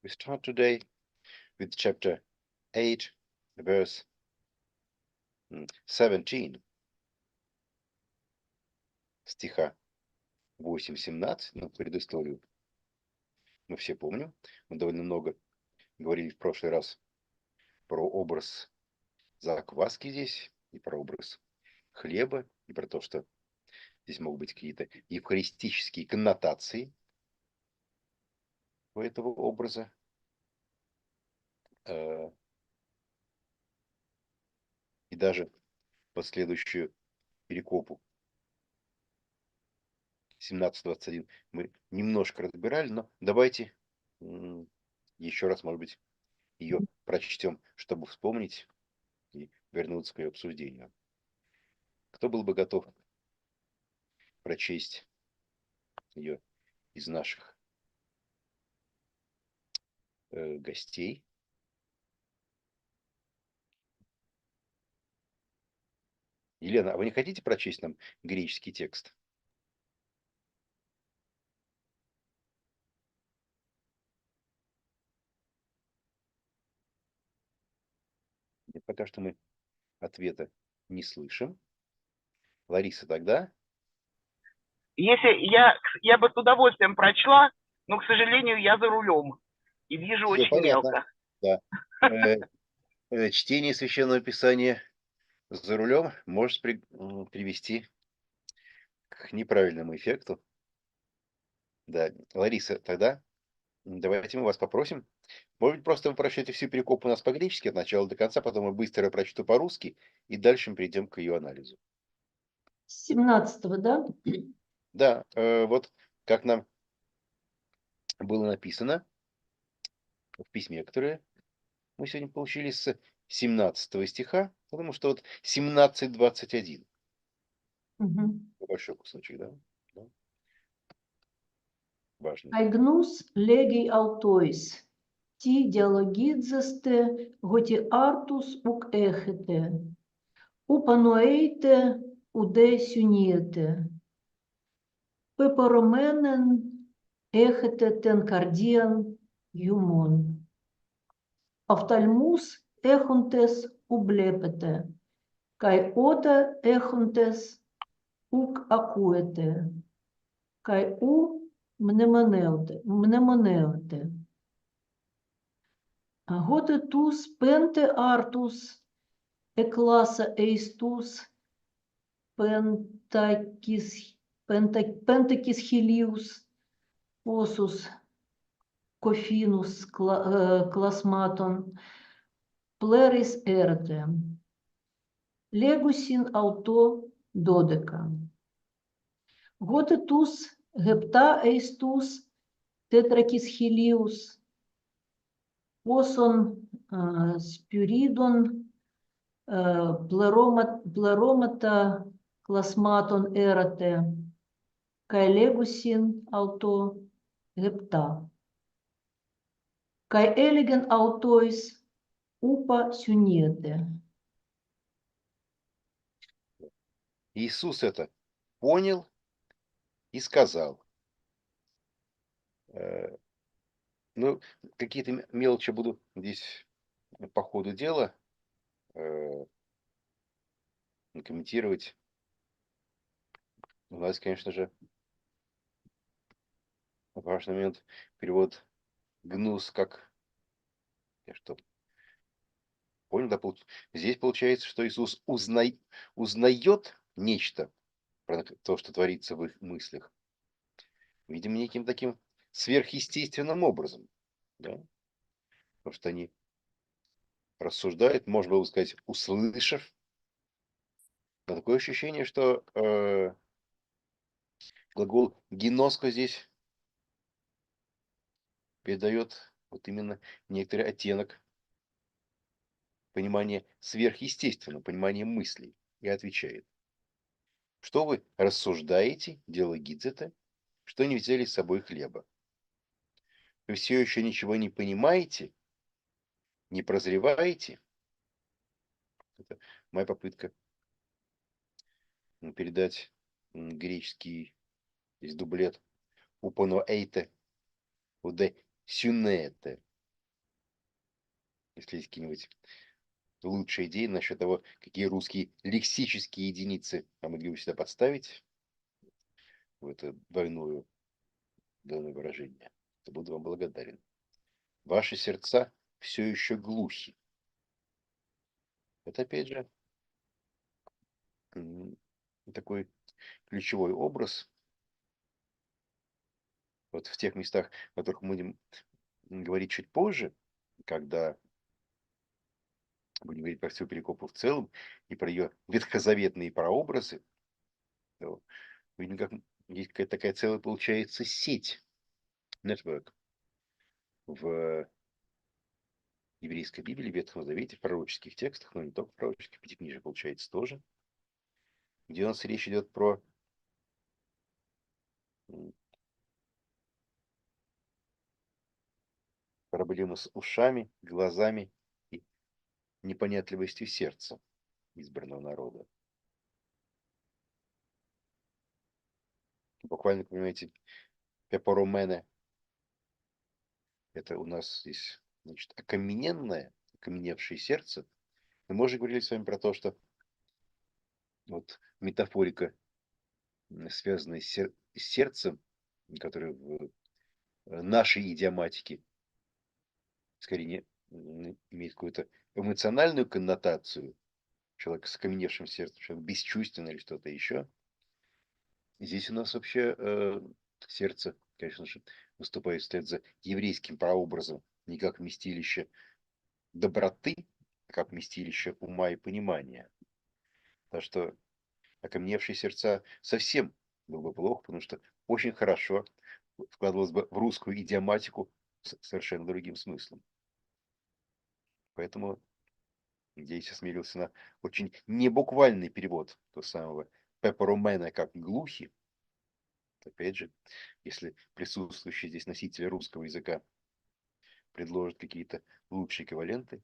We start today with chapter 8, verse 17, стиха 8-17, предысторию мы все помним. Мы довольно много говорили в прошлый раз про образ закваски здесь, и про образ хлеба, и про то, что здесь могут быть какие-то евхаристические коннотации у этого образа. И даже последующую перекопу 17-21 мы немножко разбирали, но давайте еще раз, может быть, ее прочтем, чтобы вспомнить и вернуться к ее обсуждению. Кто был бы готов прочесть ее из наших гостей? Елена, а вы не хотите прочесть нам греческий текст? Нет, пока что мы ответа не слышим. Лариса, тогда? Если я бы с удовольствием прочла, но, к сожалению, я за рулем и вижу Все очень понятно. мелко. Да. Чтение Священного Писания за рулем может привести к неправильному эффекту. Да, Лариса, тогда давайте мы вас попросим. Может быть, просто вы прочтете всю перекопу у нас по-гречески от начала до конца, потом мы быстро прочту по-русски, и дальше мы перейдем к ее анализу. 17-го, да? Да, вот как нам было написано в письме, которое мы сегодня получили с 17 стиха, потому что вот 17-21. Угу. Большой кусочек, да? Да. Важный. Aignos legei autois, ti dialogizeste goti artus uk echete, upanoeite ude syniete, peporomenen echete ten cardian humon. Oftalmus echontes ublepete, kai ota echontes uk acuete, kai mnemoneute. Готе тус пенте артус, экласа эистус, пентакис хилиус, посус, кофинус, класматон, плерис эрте, легусин ауто додека. Готе тус гепта эистус, тетракис хилиус, посон спюридон, плеромата класматон эрате, кай легусин ауто гепта. Кай элеген аутоис упа сюнете. Иисус это понял и сказал. Ну, какие-то мелочи буду здесь по ходу дела комментировать. У нас, конечно же, важный момент перевод гнус как... Я что? Понял, да? Здесь получается, что Иисус узнает нечто про то, что творится в их мыслях. Видимо, неким таким сверхъестественным образом. Да? Потому что они рассуждают, можно было бы сказать, услышав. Но такое ощущение, что глагол гиноско здесь передает вот именно некоторый оттенок понимания сверхъестественного, понимания мыслей. И отвечает. Что вы рассуждаете, диалогизете, что не взяли с собой хлеба? Вы все еще ничего не понимаете, не прозреваете? Это моя попытка передать греческий здесь дублет «упоноэйте уде сюнете». Если есть какие-нибудь лучшие идеи насчет того, какие русские лексические единицы мы могли бы сюда подставить в это двойное выражение, то буду вам благодарен. Ваши сердца все еще глухи. Это, опять же, такой ключевой образ. Вот в тех местах, о которых мы будем говорить чуть позже, когда будем говорить про всю перекопу в целом и про ее ветхозаветные прообразы, то видим, как есть какая-то такая целая, получается, сеть, network в еврейской Библии, в Ветхом Завете, в пророческих текстах, но не только в пророческих, пятикнижие, получается, тоже, где у нас речь идет про проблемы с ушами, глазами и непонятливостью сердца избранного народа. Буквально, понимаете, пепоромене, это у нас здесь, значит, окаменевшее сердце. Мы уже говорили с вами про то, что вот метафорика, связанная с сердцем, которая в нашей идиоматике скорее имеет какую-то эмоциональную коннотацию, человек с окаменевшим сердцем, человек бесчувственный или что-то еще. Здесь у нас вообще сердце, конечно же, выступает вслед за еврейским прообразом не как вместилище доброты, а как вместилище ума и понимания. Так что окаменевшие сердца совсем было бы плохо, потому что очень хорошо вкладывалось бы в русскую идиоматику с совершенно другим смыслом. Поэтому я сейчас смирился на очень небуквальный перевод того самого пепперумена как глухи. Опять же, если присутствующие здесь носители русского языка предложат какие-то лучшие эквиваленты,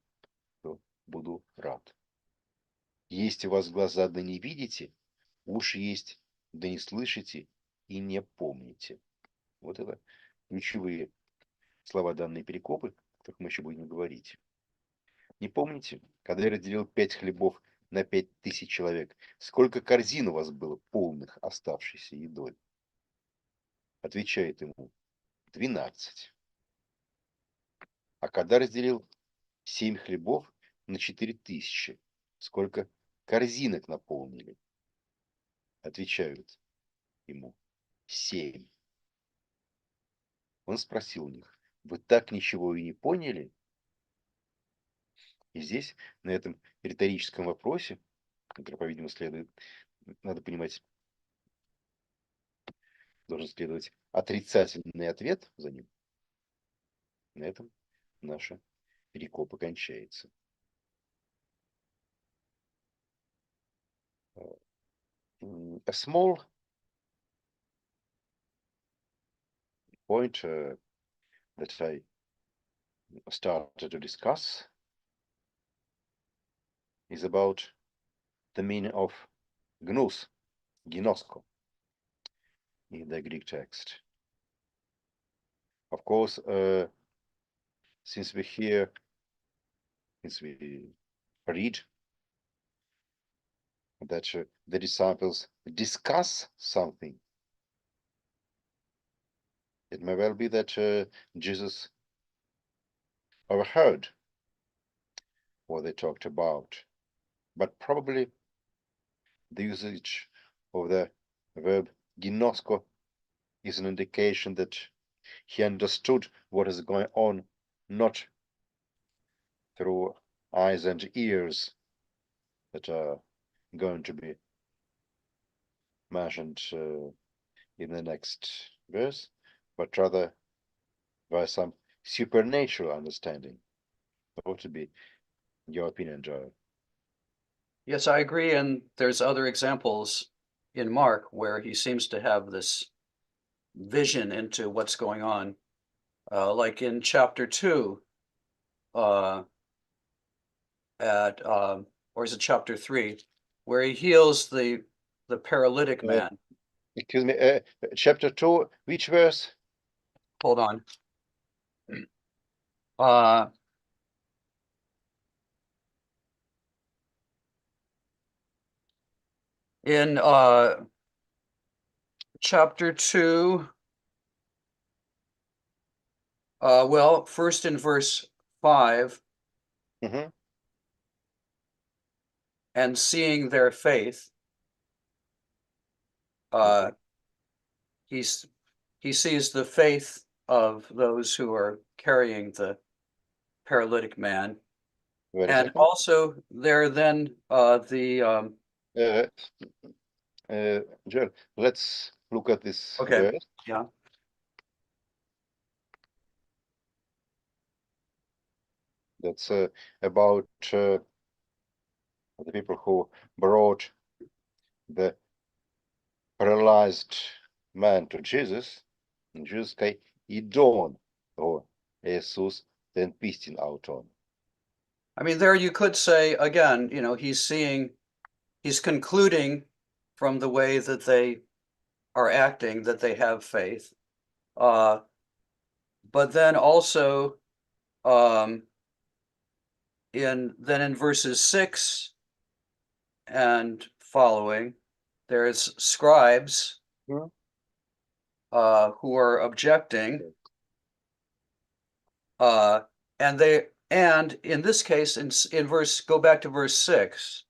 то буду рад. Есть у вас глаза, да не видите, уши есть, да не слышите и не помните. Вот это ключевые слова данной перекопы, о которых мы еще будем говорить. Не помните, когда я разделил 5 хлебов на 5000 человек, сколько корзин у вас было полных оставшейся едой? Отвечает ему: 12. А когда разделил 7 хлебов на 4000, сколько корзинок наполнили? Отвечают ему: 7. Он спросил у них: вы так ничего и не поняли? И здесь, на этом риторическом вопросе, который, по-видимому, надо понимать, должен следовать отрицательный ответ за ним. На этом наша перекопа кончается. A small point that I started to discuss is about the meaning of gnus, ginosko, in the Greek text. Of course, since we read that the disciples discuss something, it may well be that Jesus overheard what they talked about, but probably the usage of the verb ginosko is an indication that he understood what is going on, not through eyes and ears that are going to be mentioned in the next verse, but rather by some supernatural understanding. What would be your opinion, Joel? Yes, I agree. And there's other examples in Mark where he seems to have this vision into what's going on. Like in chapter 2, or is it chapter 3, where he heals the paralytic man. Excuse me, chapter 2, which verse? Hold on. In chapter 2, well, first in verse 5, Мгм. and seeing their faith, he sees the faith of those who are carrying the paralytic man. Wait a And second. also there then the Joel, let's look at this okay, verse. yeah. That's about the people who brought the paralyzed man to Jesus. And Jesus zei, idon, o Jesus den pistin auton. I mean, there you could say again, he's concluding from the way that they are acting that they have faith. But then also in verses 6 and following, there's scribes Hmm. who are objecting, and in this case, in verse, go back to verse 6.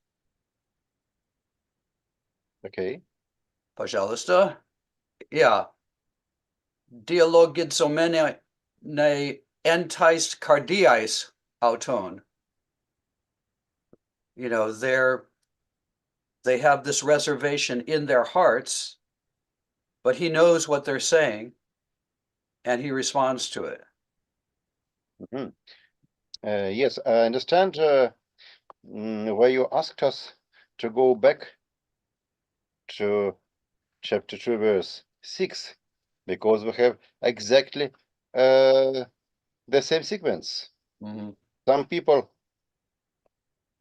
Okay. Пожалуйста. Yeah. Dialogizomene ne enticed cardiais auton. They have this reservation in their hearts, but he knows what they're saying, and he responds to it. Mhm. Yes, I understand why you asked us to go back to chapter 2, verse 6, because we have exactly the same sequence. Mhm. Some people,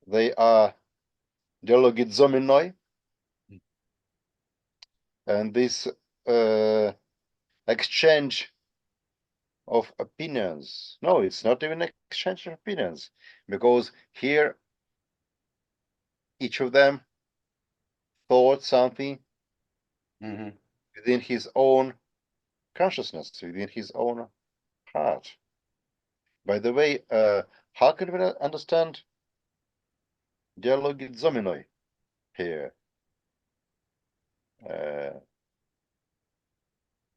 they are dialogizomenoi, and this exchange of opinions. No, it's not even exchange of opinions, because here each of them thought something Mhm. within his own consciousness, within his own heart. By the way, how can we understand dialogizomenoi here?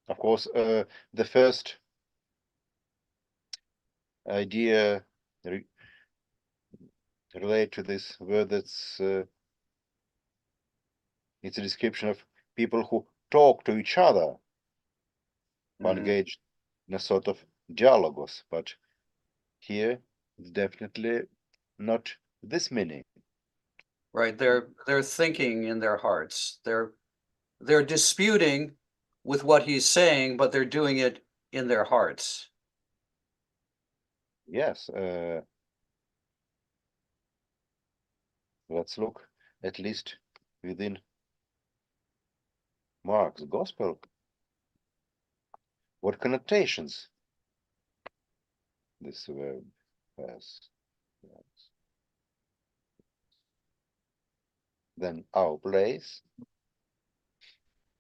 Of course, the first idea related to this word, that's it's a description of people who talk to each other, who Mhm. engaged in a sort of dialogos, but here it's definitely not this meaning. Right. They're thinking in their hearts. They're disputing with what he's saying, but they're doing it in their hearts. Yes, let's look at least within Mark's Gospel. What connotations this verb has? Then our place.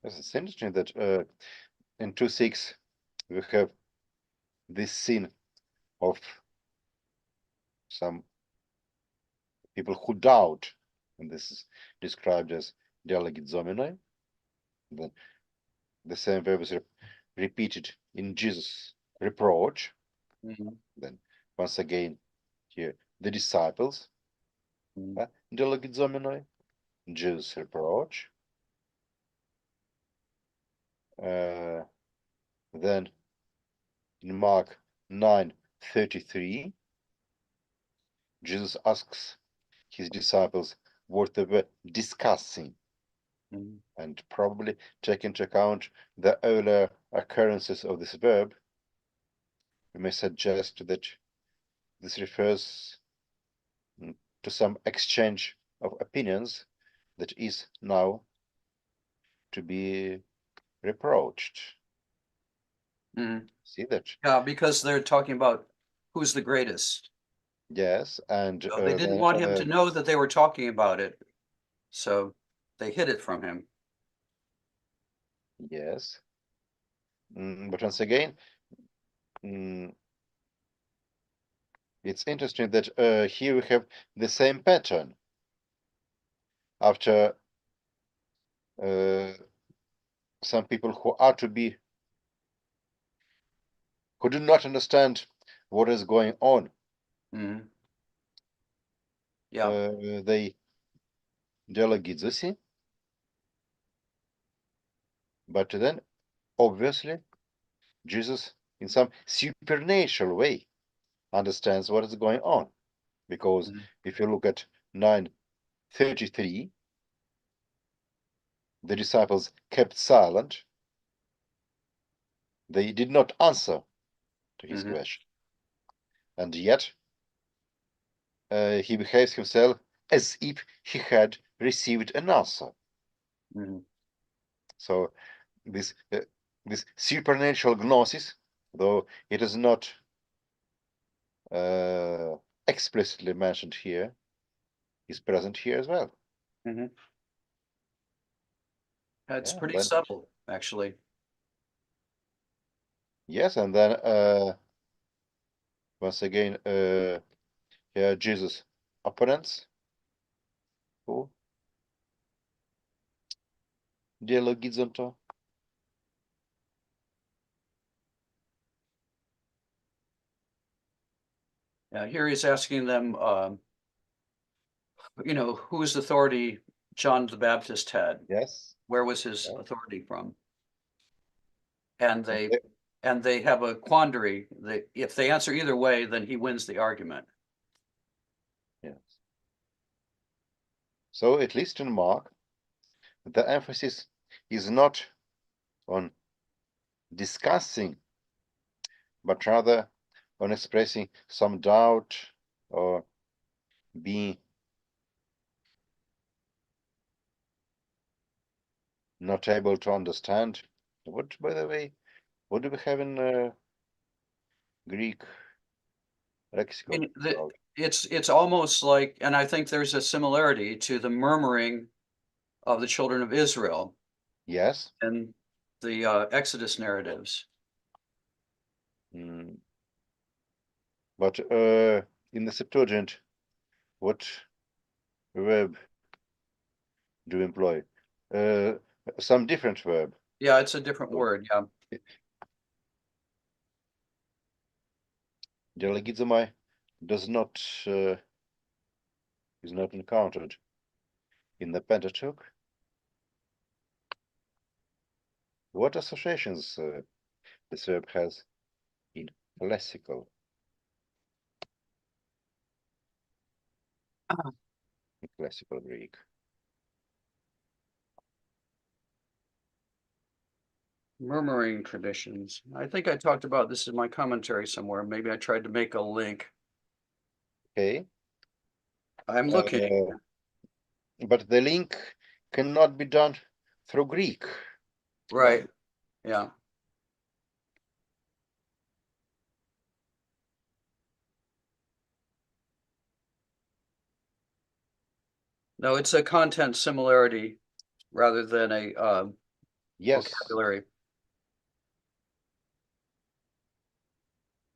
It's interesting that in 2:6 we have this scene of some people who doubt, and this is described as dialogizomenoi. Then the same verb is repeated in Jesus' reproach. Mhm. Then once again here the disciples, Mhm. dialogizomenoi, Jesus' reproach. Then in Mark 9:33, Jesus asks his disciples what they were discussing, Mhm. and probably take into account the earlier occurrences of this verb, we may suggest that this refers to some exchange of opinions that is now to be reproached. Mhm. See that? Yeah, because they're talking about who's the greatest. Yes, and So they didn't want him to know that they were talking about it. So they hid it from him. Yes. But once again, it's interesting that here we have the same pattern. After some people who do not understand what is going on, Mhm. Yeah. they dialogidzosi, but then obviously Jesus in some supernatural way understands what is going on, because Mhm. if you look at 9:33, the disciples kept silent. They did not answer to his Mhm. question, and yet he behaves himself as if he had received an answer. Mhm. So this supernatural gnosis, though it is not explicitly mentioned here, is present here as well. Mhm. That's Yeah, pretty then, subtle, actually. yes, and then once again, here Jesus' opponents who dialogizonto. Here he's asking them, whose authority John the Baptist had. Yes. Where was his Yeah. authority from? And And they have a quandary. If they answer either way, then he wins the argument. yes. So at least in Mark, the emphasis is not on discussing, but rather on expressing some doubt or being not able to understand. What, by the way, what do we have in Greek I lexicon? mean, about? it's almost like, and I think there's a similarity to the murmuring of the children of Israel Yes. and the Exodus narratives. But in the Septuagint, what verb do we employ? Some different verb. Yeah, it's a different So, word. Yeah. dialogizomai is not encountered in the Pentateuch. What associations this verb has in classical Greek? Murmuring traditions. I think I talked about this in my commentary somewhere. Maybe I tried to make a link. Okay. I'm looking. But the link cannot be done through Greek. Right. Yeah. No, it's a content similarity rather than a Yes, vocabulary.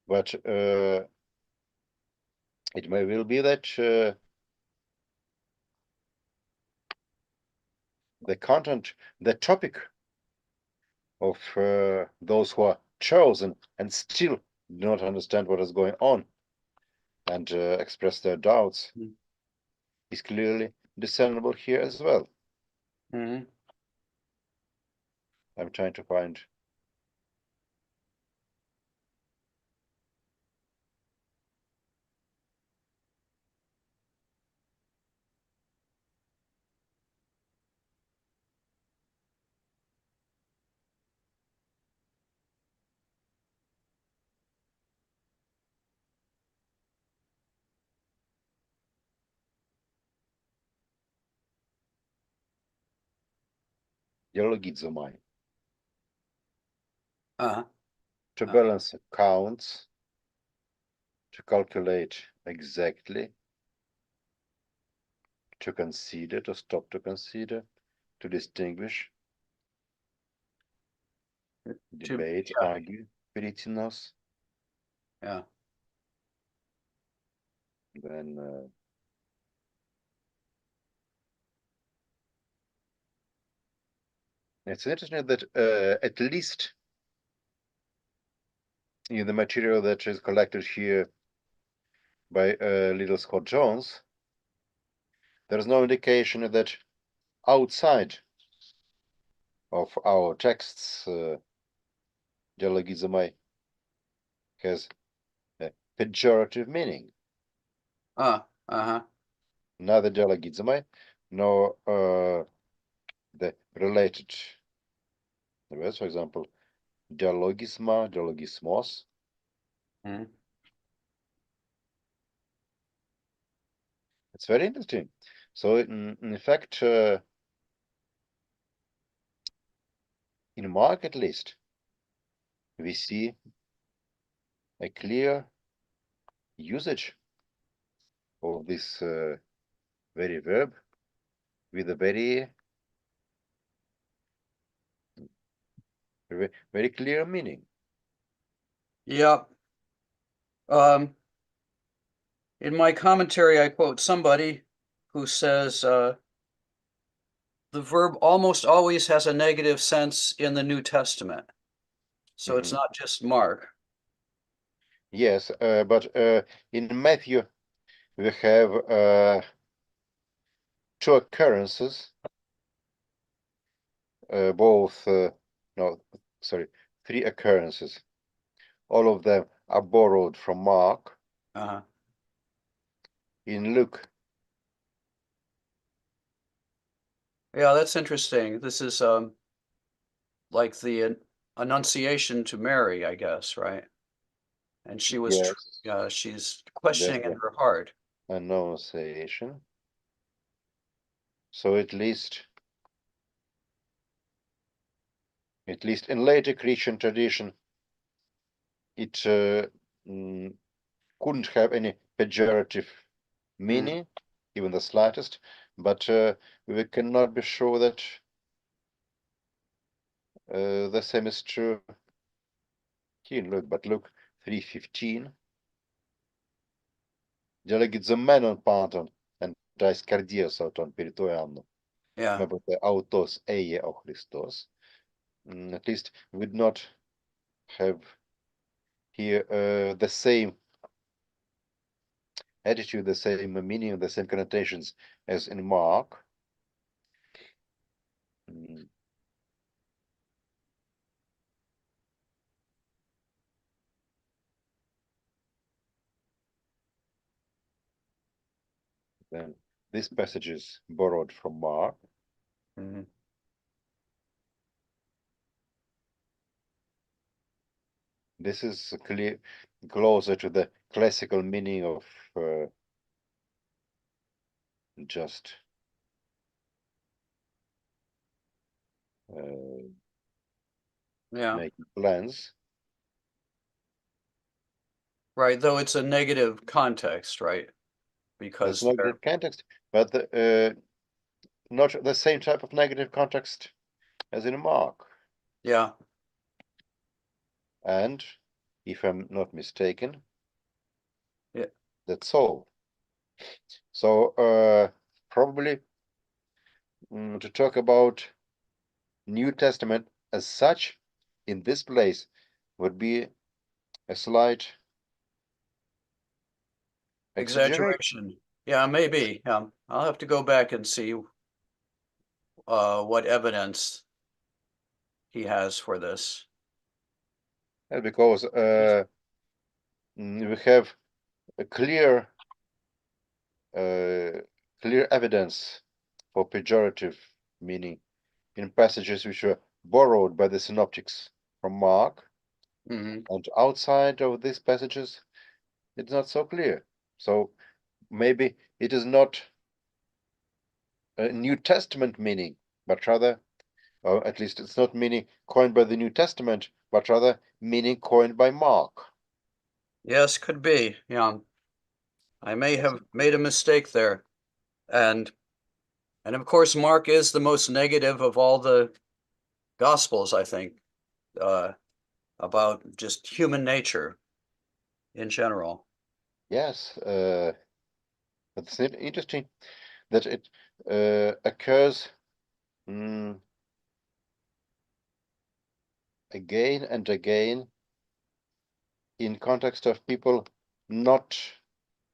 but it may well be that the content, the topic of those who are chosen and still do not understand what is going on and express their doubts is clearly discernible here as well. Mhm. I'm trying to find. Dialogizomai. Uh-huh. To balance accounts, to calculate exactly, to consider, to stop to consider, to distinguish, debate, yeah. argue, peritinos. Yeah. Then it's interesting that at least in the material that is collected here by little Scott Jones, there is no indication that outside of our texts, dialogizomai has a pejorative meaning. Uh-huh. Neither dialogizomai nor the related words, for example, dialogisma, dialogismos. Mm-hmm. It's very interesting. So in fact, in Mark at least, we see a clear usage of this very verb with a very clear meaning. Yeah. In my commentary, I quote somebody who says the verb almost always has a negative sense in the New Testament. So it's not just Mark. Yes, but in Matthew, we have two occurrences, three occurrences. All of them are borrowed from Mark. Uh-huh. In Luke, Yeah, that's interesting. This is like the Annunciation to Mary, I guess, right? And she was, yes, she's questioning in the her heart. Annunciation. So at least in later Christian tradition, it couldn't have any pejorative meaning, even the slightest, but we cannot be sure that the same is true here in Luke. But Luke 3:15, dialogizommenon panton and tais cardias auton peritoiamno. Yeah. The autos eie o Christos. At least would not have here the same attitude, the same meaning, the same connotations as in Mark. Then this passage is borrowed from Mark. Mhm. This is closer to the classical meaning of just Yeah. making plans. Right, though it's a negative context, right? That's Because negative context, but not the same type of negative context as in Mark. yeah, And if I'm not mistaken, Yeah. that's all. So probably to talk about New Testament as such in this place would be a slight exaggeration. Yeah, maybe. I'll have to go back and see what evidence he has for this. Because we have a clear evidence for pejorative meaning in passages which were borrowed by the synoptics from Mark, Mhm. and outside of these passages, it's not so clear. So maybe it is not a New Testament meaning, but rather, or at least it's not meaning coined by the New Testament, but rather meaning coined by Mark. Yes, could be. Yeah. I may Yes. have made a mistake there. And And of course, Mark is the most negative of all the Gospels, I think, about just human nature in general. Yes, but it's interesting that it occurs again and again in context of people not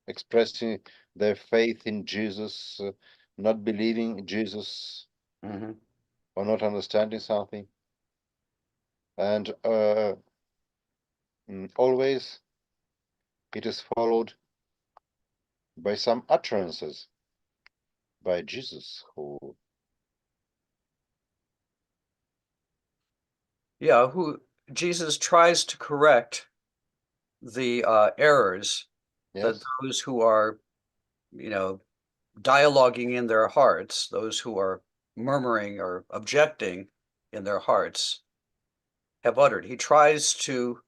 expressing their faith in Jesus, not believing Jesus, Mhm. or not understanding something, and always it is followed by some utterances by Jesus, who Who Jesus tries to correct the errors that yes, those who are, dialoguing in their hearts, those who are murmuring or objecting in their hearts, have uttered. He tries to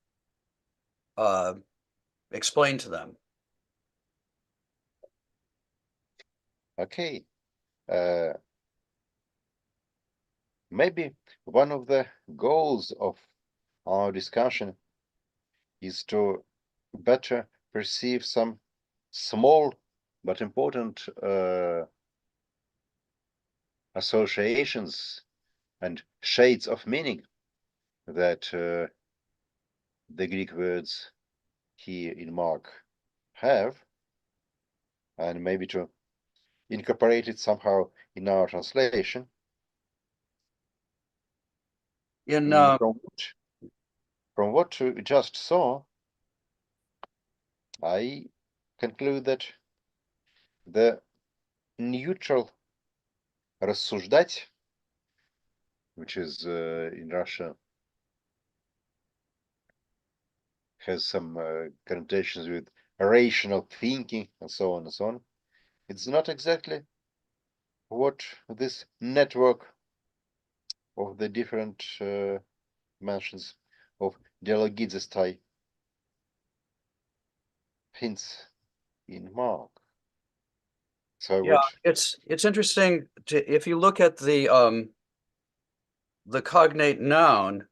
explain to them. okay. Maybe one of the goals of our discussion is to better perceive some small but important associations and shades of meaning that the Greek words here in Mark have, and maybe to incorporate it somehow in our translation. In From what we just saw, I conclude that the neutral рассуждать, which is in Russia, has some connotations with rational thinking and so on and so on. It's not exactly what this network of the different mentions of dialogizestai hints in Mark. So yeah, it's interesting if you look at the cognate noun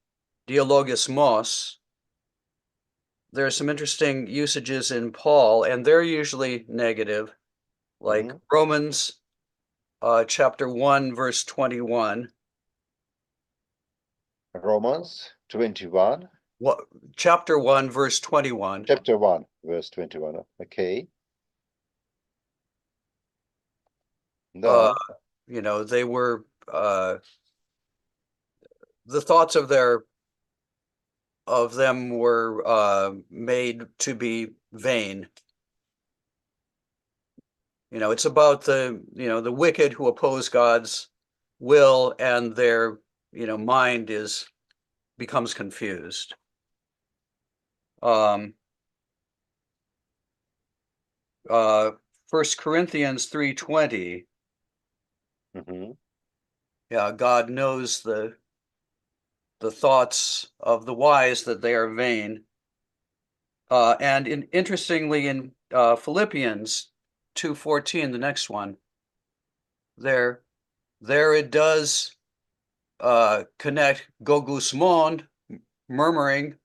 dialogismos, there are some interesting usages in Paul, and they're usually negative, like Romans chapter 1, verse 21. Romans 21. Chapter 1, verse 21. Chapter 1, verse 21. Okay. Да. They were the thoughts of them were made to be vain. It's about the wicked who oppose God's will, and their mind becomes confused. 1 Corinthians 3:20. God knows the thoughts of the wise, that they are vain. And interestingly, in Philippians 2:14, the next one, there it does connect gogusmon, murmuring,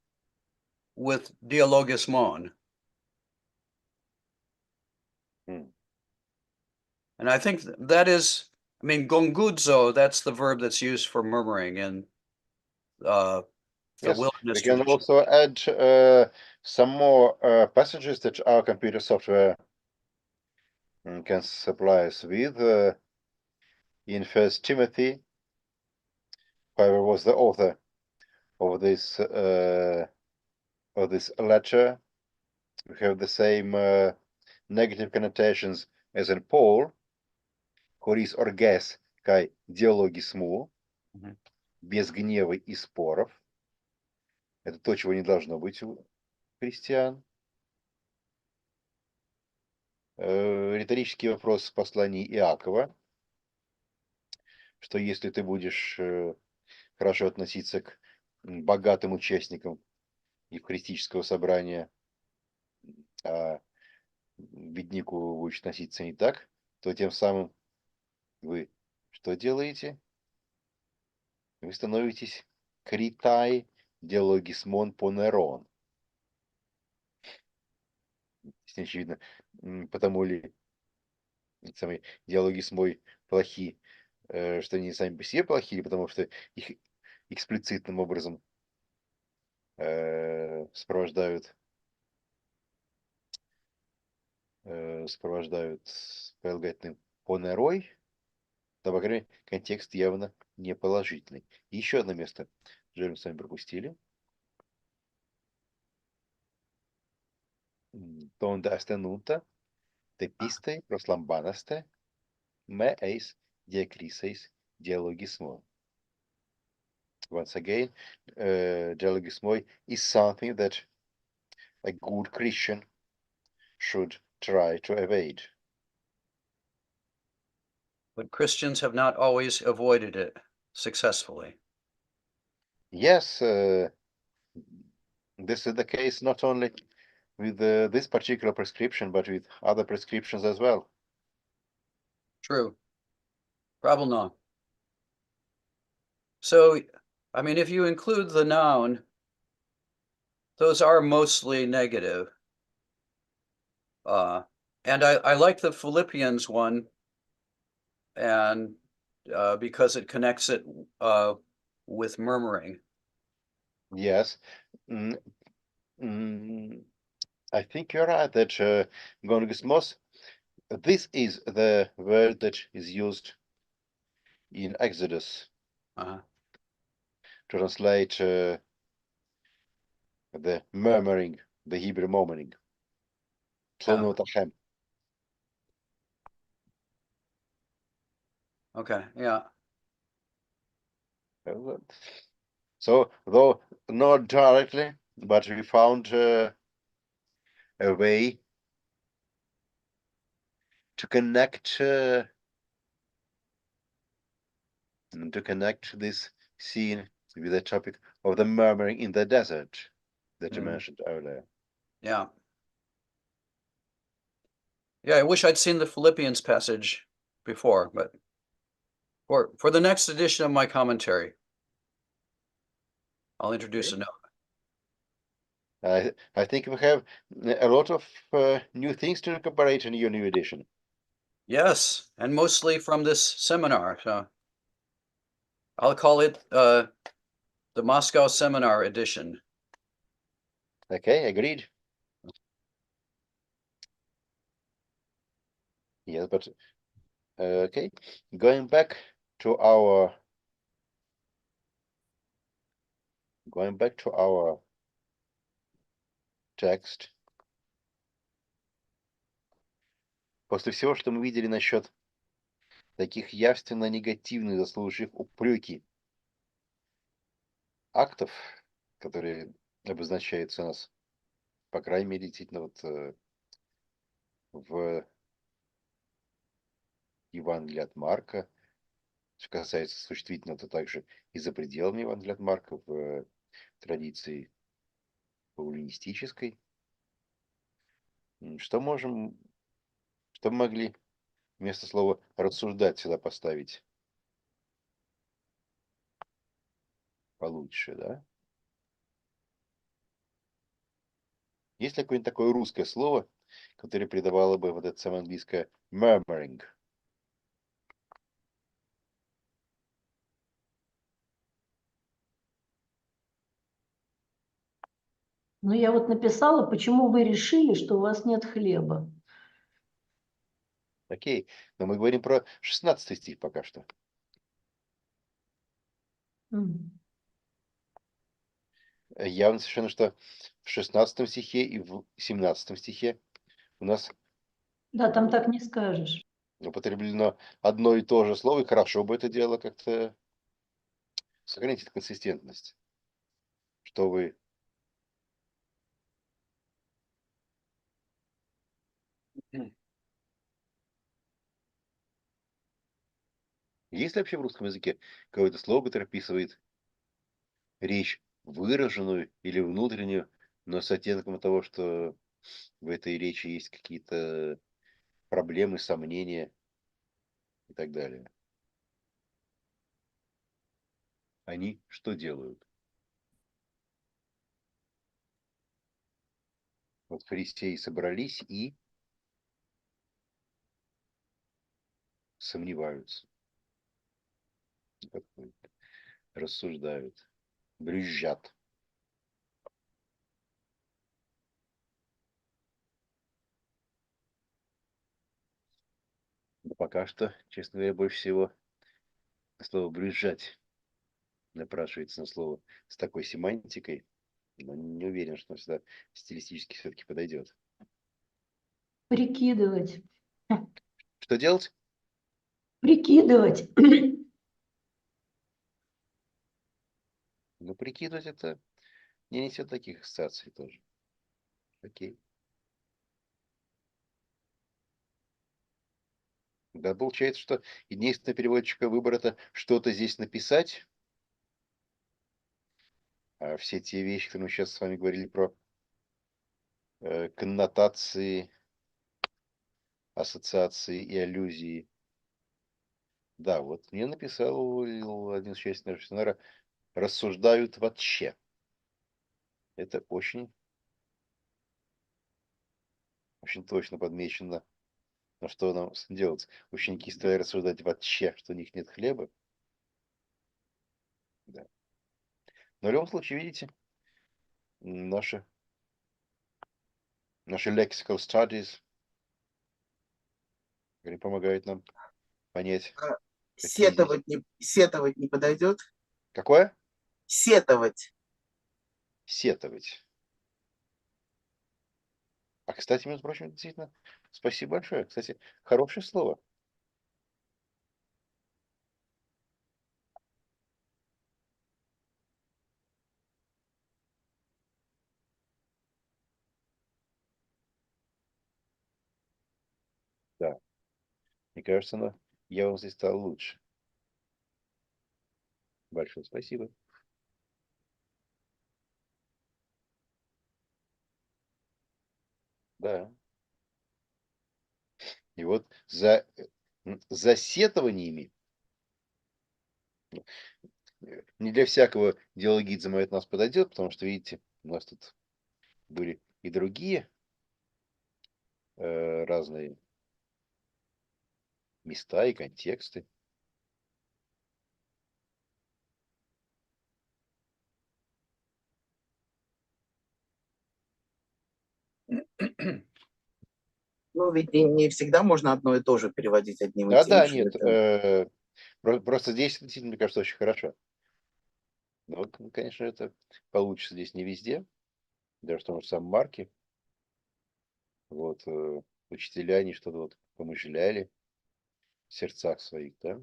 with dialogismon. And I think that is, gongudzo, that's the verb that's used for murmuring in the wilderness We can tradition. also add some more passages that our computer software can supply us with. In 1 Timothy, whoever was the author of this letter, we have the same negative connotations as in Paul, хорис оргес кай диалогисму, без гнева и споров. Это то, чего не должно быть у христиан. Риторический вопрос в послании Иакова, что если ты будешь хорошо относиться к богатым участникам евхаристического собрания, а бедняку будешь относиться не так, то тем самым вы что делаете? Вы становитесь критай диалогисмон понерон. Здесь не очевидно, потому ли самые диалогисмой плохи, что они сами по себе плохи, или потому что их эксплицитным образом сопровождают с прилагательным понерой, но, по крайней мере, контекст явно не положительный. И еще одно место, Джерем, с вами пропустили. Donde este nunta, te piste proslambaнаste, me eis diacriseis dialogismo. Once again, dialogismo is something that a good Christian should try to evade. But Christians have not always avoided it successfully. Yes, this is the case not only with this particular prescription, but with other prescriptions as well. True. Правильно. So, I mean, if you include the noun, those are mostly negative. And I like the Philippians one, and because it connects it with murmuring. Yes. I think you're right that gongismos, this is the word that is used in Exodus Uh-huh. to translate the murmuring, the Hebrew murmuring. Yeah. Tlonotachem. Okay, yeah. So, though not directly, but we found a way to connect this scene with the topic of the murmuring in the desert that you mentioned earlier. Yeah. Yeah, I wish I'd seen the Philippians passage before, but for the next edition of my commentary, I'll introduce a note. I think we have a lot of new things to incorporate in your new edition. Yes, and mostly from this seminar. So I'll call it the Moscow Seminar Edition. Okay, agreed. Yes, but okay. Going back to our text. После всего, что мы видели насчет таких явственно негативных, заслуживающих упреки актов, которые обозначаются у нас, по крайней мере, действительно вот в Евангелии от Марка, что касается существительного, то также и за пределами Евангелия от Марка в традиции паулинистической. Что мы могли вместо слова рассуждать сюда поставить получше, да? Есть ли какое-нибудь такое русское слово, которое придавало бы вот это самое английское murmuring? Ну, я вот написала, почему вы решили, что у вас нет хлеба. Окей, но мы говорим про 16 стих пока что. Явно совершенно, что в 16 стихе и в 17 стихе у нас Да, там так не скажешь. употреблено одно и то же слово, и хорошо бы это дело как-то сохранить эту консистентность. Что вы... Есть ли вообще в русском языке какое-то слово, которое описывает речь выраженную или внутреннюю, но с оттенком того, что в этой речи есть какие-то проблемы, сомнения и так далее? они что делают? Вот фарисеи собрались и сомневаются, рассуждают, брюзжат. Но пока что, честно говоря, больше всего слово брюзжать напрашивается на слово с такой семантикой, но не уверен, что сюда стилистически все-таки подойдет. Прикидывать. Что делать? Прикидывать. Ну, прикидывать это не несет таких ассоциаций тоже. Окей. Да, получается, что единственный переводчика выбор это что-то здесь написать, а все те вещи, которые мы сейчас с вами говорили про коннотации, ассоциации и аллюзии. Да, вот мне написал один из участников, что, наверное, рассуждают вообще. Это очень, очень точно подмечено. Но что нам делать? Ученики стали рассуждать вообще, что у них нет хлеба. Да. Но в любом случае, видите, наши lexical studies помогают нам понять, А какие здесь... сетовать не подойдет? Какое? Сетовать. Сетовать. А, кстати, между прочим, действительно, спасибо большое. Кстати, хорошее слово. Да. Мне кажется, я вам здесь стал лучше. Большое спасибо. Да. И вот за сетованиями не для всякого диалогизма это нас подойдет, потому что, видите, у нас тут были и другие разные места и контексты. Ну, ведь не всегда можно одно и то же переводить одним и тем Да, же. нет, Это просто здесь действительно, мне кажется, очень хорошо. Но вот, конечно, это получится здесь не везде, даже в том же самом Марке. Вот, учителя, они что-то вот помышляли в сердцах своих, да?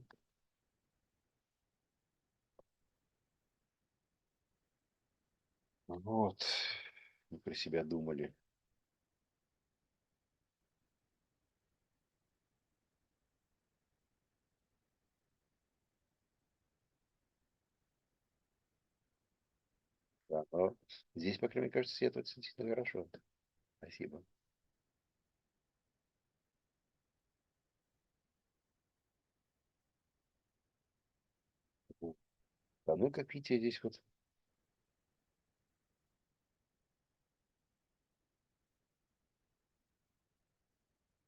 Вот, и про себя думали. Да, но здесь, по крайней мере, кажется, сетовать действительно хорошо. Спасибо. Да ну как видите, здесь вот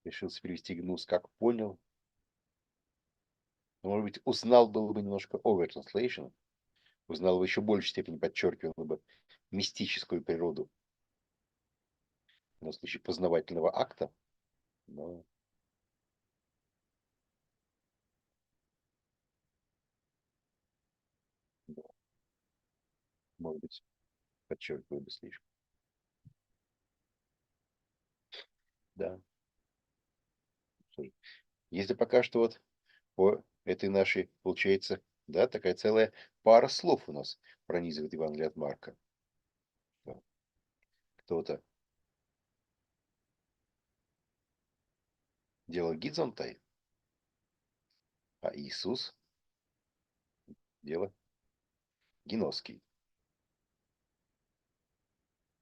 решился перевести гнус как понял. Но, может быть, узнал было бы немножко over translation, узнал бы еще большей степени, подчеркивал бы мистическую природу, в случае познавательного акта, но да, может быть, подчеркивал бы слишком. Да. Если пока что вот по этой нашей, получается, да, такая целая пара слов у нас пронизывает Евангелие от Марка. Да. Кто-то делал гидзонтай, а Иисус делал гиноский.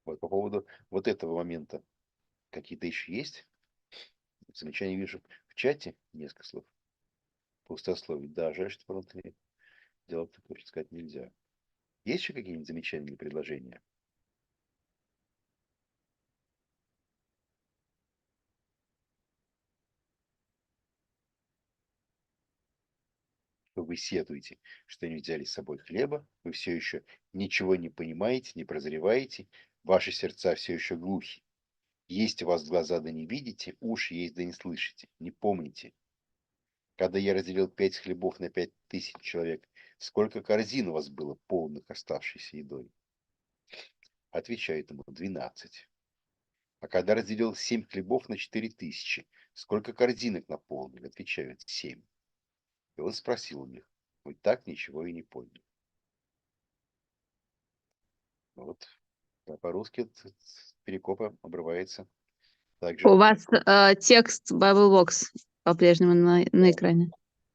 Вот по поводу вот этого момента какие-то еще есть замечания? Вижу в чате несколько слов. Пустословие. Да, жаль, что внутри Дело так точно сказать нельзя. Есть еще какие-нибудь замечания или предложения? Что вы сетуете, что не взяли с собой хлеба, вы все еще ничего не понимаете, не прозреваете, ваши сердца все еще глухи. Есть у вас глаза, да не видите, уши есть, да не слышите. Не помните. Когда я разделил 5 хлебов на 5000 человек, сколько корзин у вас было полных оставшейся едой? Отвечает ему: 12. А когда разделил 7 хлебов на 4000, сколько корзинок наполнили? Отвечают: 7. И он спросил у них: вы так ничего и не поняли. Вот. Да, по-русски перекопа обрывается также. У вас текст Bible Box по-прежнему на экране.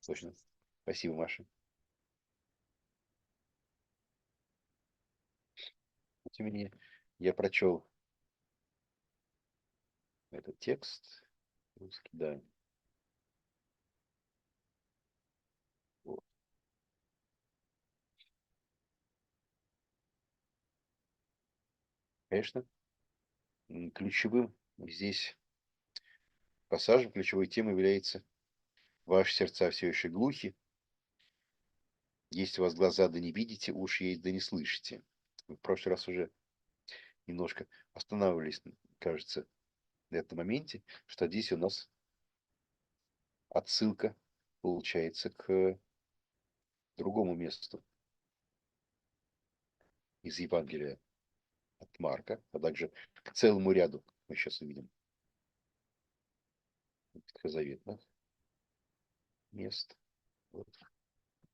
Точно. Спасибо, Маша. Тем не менее, я прочел этот текст русский, да. Вот. Конечно, ключевым здесь пассажем, ключевой темой является: ваши сердца все еще глухи, есть у вас глаза, да не видите, уши есть, да не слышите. Мы в прошлый раз уже немножко останавливались, кажется, на этом моменте, что здесь у нас отсылка получается к другому месту из Евангелия от Марка, а также к целому ряду, мы сейчас увидим, ветхозаветных мест. Вот.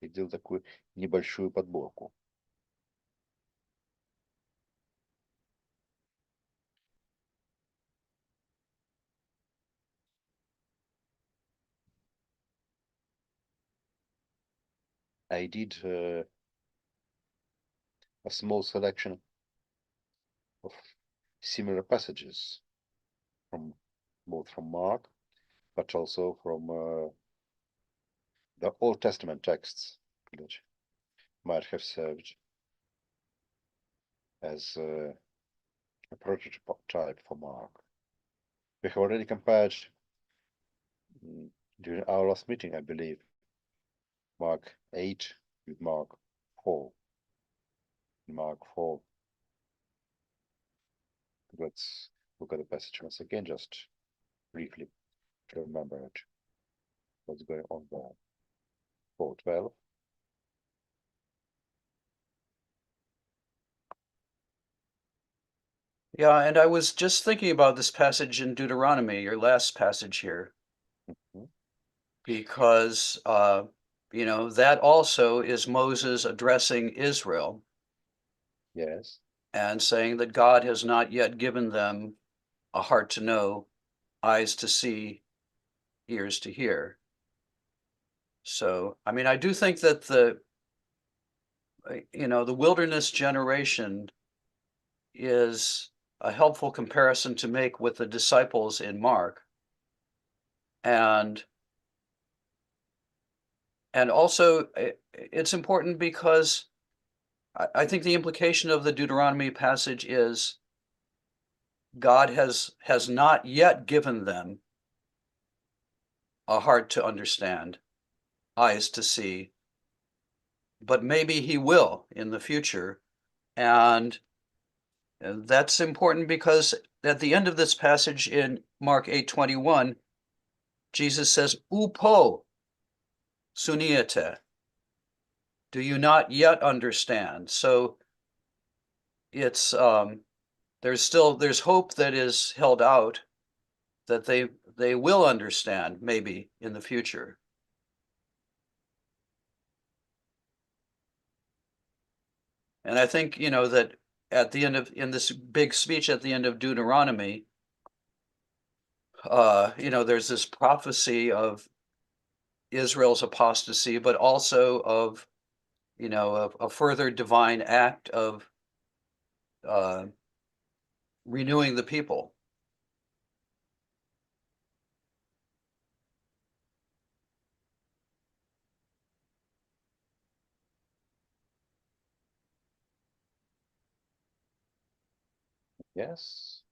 Я делал такую небольшую подборку. I did a small selection of similar passages from both from Mark, but also from the Old Testament texts that might have served as a prototype for Mark. We have already compared during our last meeting, I believe, Mark 8 with Mark 4. Mark 4. Let's look at the passage once again, just briefly to remember it. What's going on there? 4:12. Yeah, and I was just thinking about this passage in Deuteronomy, your last passage here, because, that also is Moses addressing Israel Yes. and saying that God has not yet given them a heart to know, eyes to see, ears to hear. So, I do think that the wilderness generation is a helpful comparison to make with the disciples in Mark. And also it's important because I think the implication of the Deuteronomy passage is God has not yet given them a heart to understand, eyes to see, but maybe he will in the future. And that's important because at the end of this passage in Mark 8:21, Jesus says, "Upo suniate." Do you not yet understand? So it's there's hope that is held out that they will understand maybe in the future. And I think that at the end of in this big speech at the end of Deuteronomy, there's this prophecy of Israel's apostasy, but also of a further divine act of renewing the people. Yes.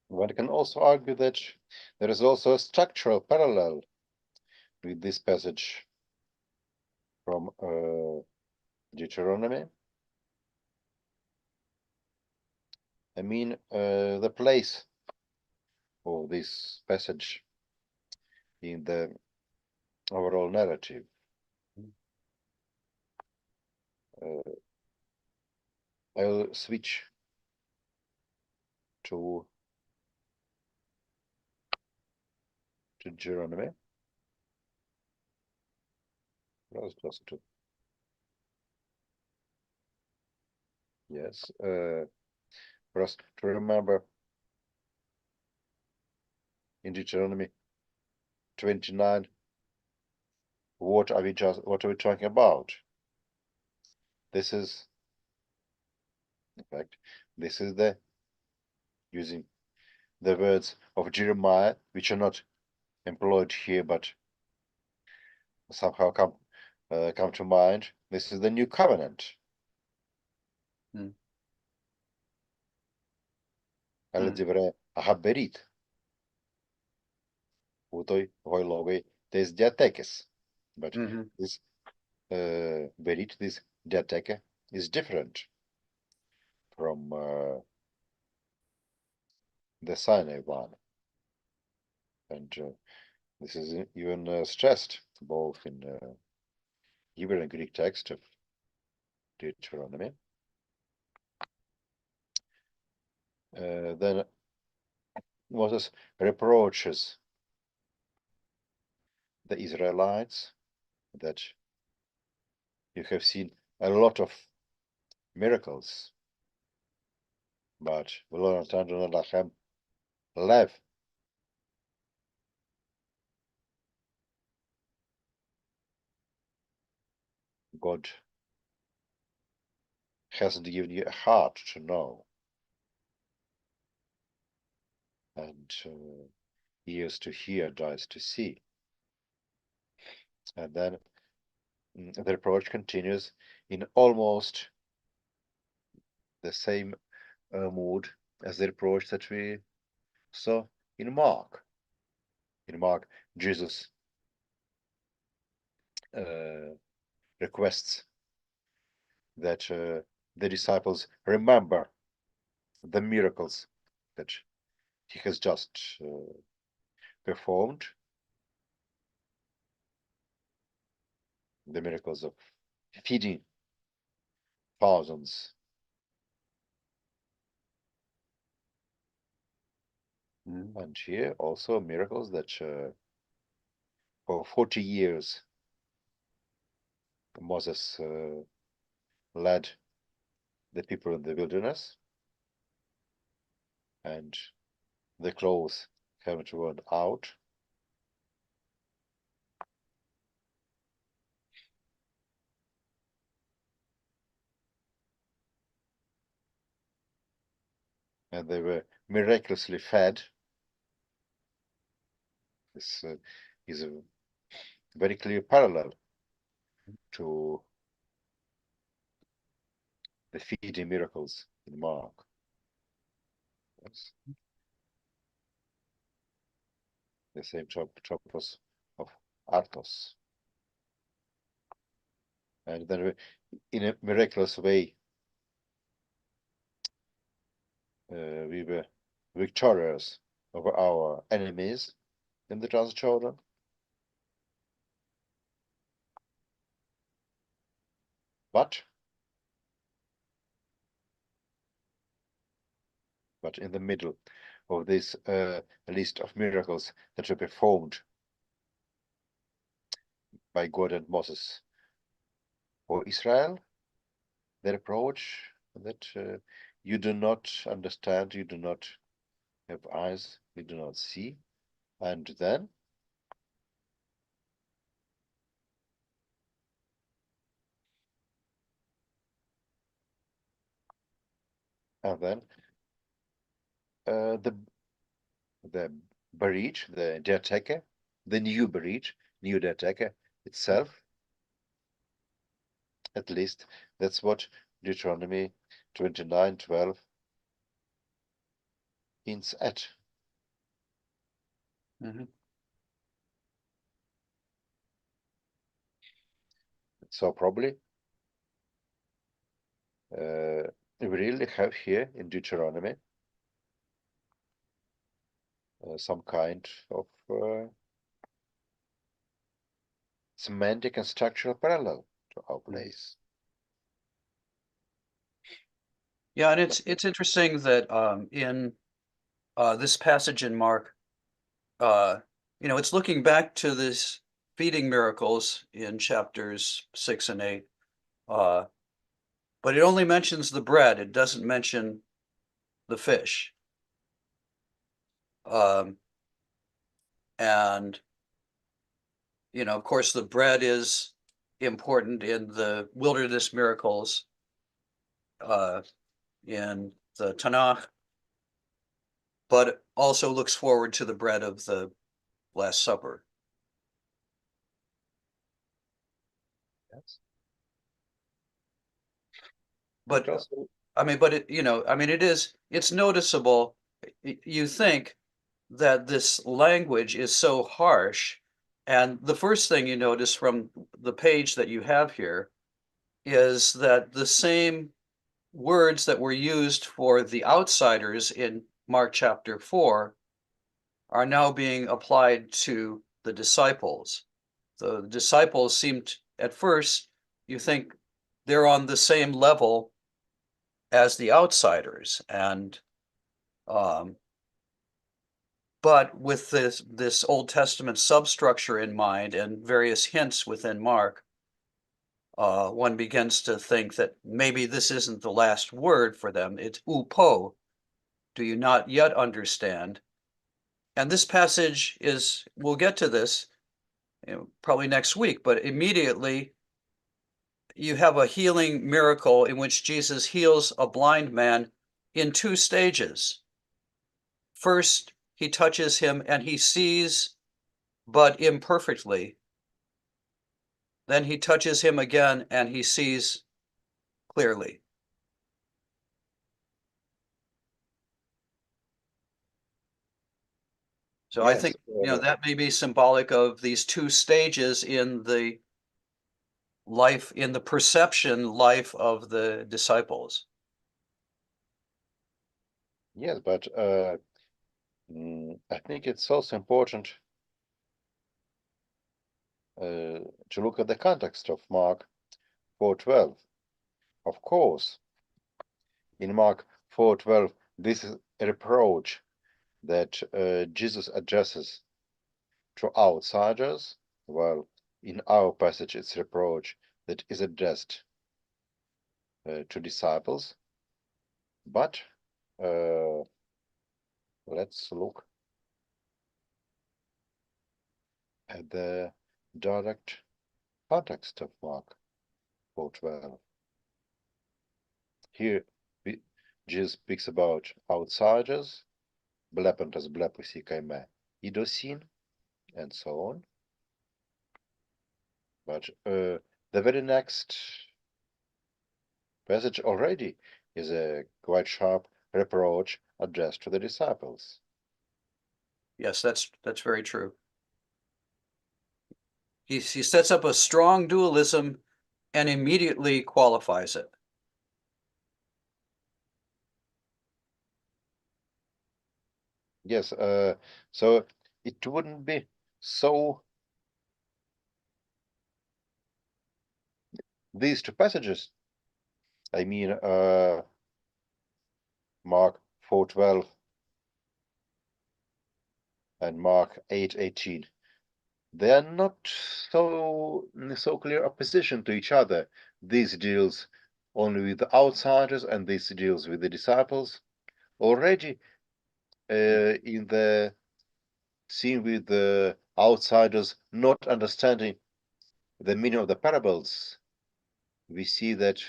One can also argue that there is also a structural parallel with this passage from Deuteronomy. I mean, the place of this passage in the overall narrative. I'll switch to Deuteronomy. Closer to. Yes, for us to remember in Deuteronomy 29, what are we talking about? This is, in fact, this is the using the words of Jeremiah, which are not employed here, but somehow come to mind. This is the new covenant. Ale divre haberit. Utoi hoilogoi des diatekes. But this berit, this diateke, is different from the Sinai one. And this is even stressed both in Hebrew and Greek text of Deuteronomy. Then Moses reproaches the Israelites that you have seen a lot of miracles, but lev. God hasn't given you a heart to know, and ears to hear, eyes to see. And then the reproach continues in almost the same mood as the reproach that we saw in Mark. In Mark, Jesus requests that the disciples remember the miracles that he has just performed, the miracles of feeding thousands. And here also miracles that for 40 years Moses led the people in the wilderness, and the clothes haven't worn out. And they were miraculously fed. This is a very clear parallel to the feeding miracles in Mark. Yes. The same topos of Artos. And then in a miraculous way, we were victorious over our enemies in the Transjordan. But in the middle of this list of miracles that were performed by God and Moses for Israel, the reproach that you do not understand, you do not have eyes, you do not see, and then the Berit, the Diateke, the new Berit, new Diateke itself At least that's what Deuteronomy 29:12 hints at. Mhm. So probably we really have here in Deuteronomy some kind of semantic and structural parallel to our place. Yeah, and it's interesting that in this passage in Mark, it's looking back to this feeding miracles in chapters 6 and 8, but it only mentions the bread. It doesn't mention the fish. And of course, the bread is important in the wilderness miracles in the Tanakh, but also looks forward to the bread of the Last Supper. Yes. But also, it's noticeable. You think that this language is so harsh, and the first thing you notice from the page that you have here is that the same words that were used for the outsiders in Mark chapter 4 are now being applied to the disciples. The disciples seemed, at first, you think they're on the same level as the outsiders, and but with this Old Testament substructure in mind and various hints within Mark, one begins to think that maybe this isn't the last word for them. It's upo. Do you not yet understand? And this passage is, we'll get to this probably next week, but immediately you have a healing miracle in which Jesus heals a blind man in two stages. First, he touches him and he sees, but imperfectly. Then he touches him again and he sees clearly. So I yes, think that may be symbolic of these two stages in the life, in the perception life of the disciples. yes, but I think it's also important to look at the context of Mark 4:12. Of course, in Mark 4:12, this is a reproach that Jesus addresses to outsiders, while in our passage it's reproach that is addressed to disciples. But let's look at the direct context of Mark 4:12. Here Jesus speaks about outsiders, blepentas blepusi kaime idosin, and so on. But the very next passage already is a quite sharp reproach addressed to the disciples. Yes, that's very true. He sets up a strong dualism and immediately qualifies it. Yes, so it wouldn't be so. These two passages, I mean, Mark 4:12 and Mark 8:18, they are not so clear opposition to each other. This deals only with the outsiders, and this deals with the disciples. Already, in the scene with the outsiders not understanding the meaning of the parables, we see that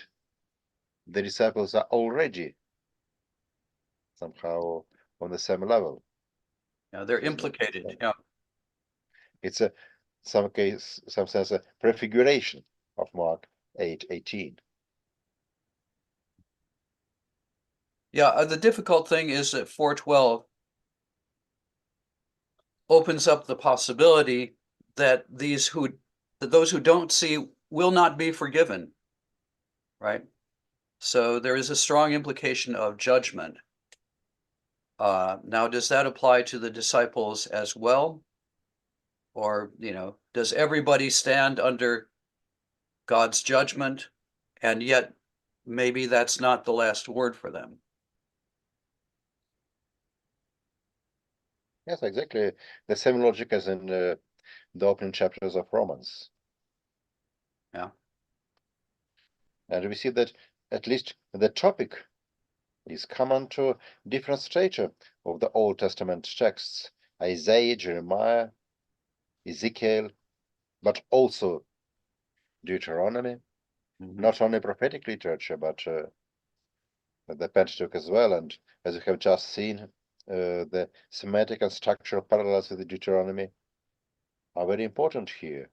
the disciples are already somehow on the same level. Yeah, they're implicated. Yeah. It's some sense a prefiguration of Mark 8:18. Yeah, the difficult thing is that 4:12 opens up the possibility that those who don't see will not be forgiven, right? So there is a strong implication of judgment. Now, does that apply to the disciples as well? Or, does everybody stand under God's judgment, and yet maybe that's not the last word for them? Yes, exactly. The same logic as in the opening chapters of Romans. Yeah. And we see that at least the topic is common to different stages of the Old Testament texts, Isaiah, Jeremiah, Ezekiel, but also Deuteronomy, not only prophetic literature, but the Pentateuch as well. And as we have just seen, the semantic and structural parallels with the Deuteronomy are very important here.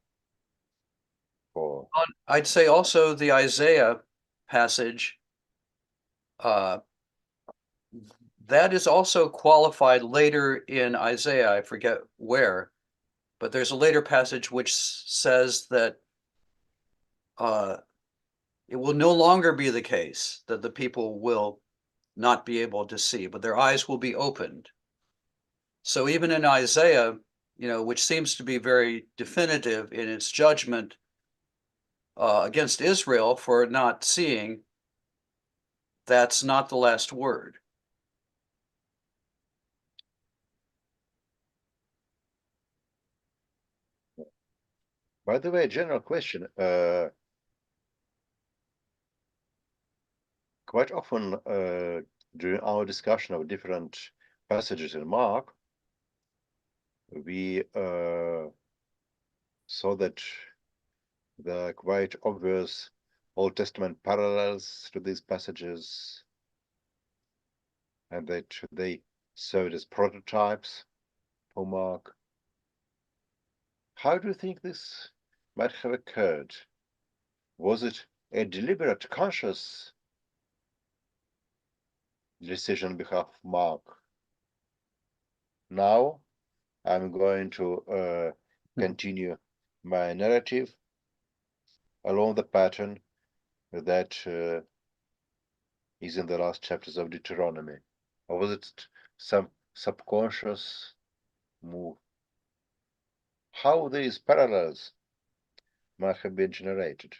I'd say also the Isaiah passage, that is also qualified later in Isaiah. I forget where, but there's a later passage which says that it will no longer be the case that the people will not be able to see, but their eyes will be opened. So even in Isaiah, which seems to be very definitive in its judgment against Israel for not seeing, that's not the last word. By the way, general question. Quite often during our discussion of different passages in Mark, we saw that there are quite obvious Old Testament parallels to these passages, and that they served as prototypes for Mark. How do you think this might have occurred? Was it a deliberate, conscious decision on behalf of Mark? Now I'm going to continue my narrative along the pattern that is in the last chapters of Deuteronomy. Or was it some subconscious move? How these parallels might have been generated?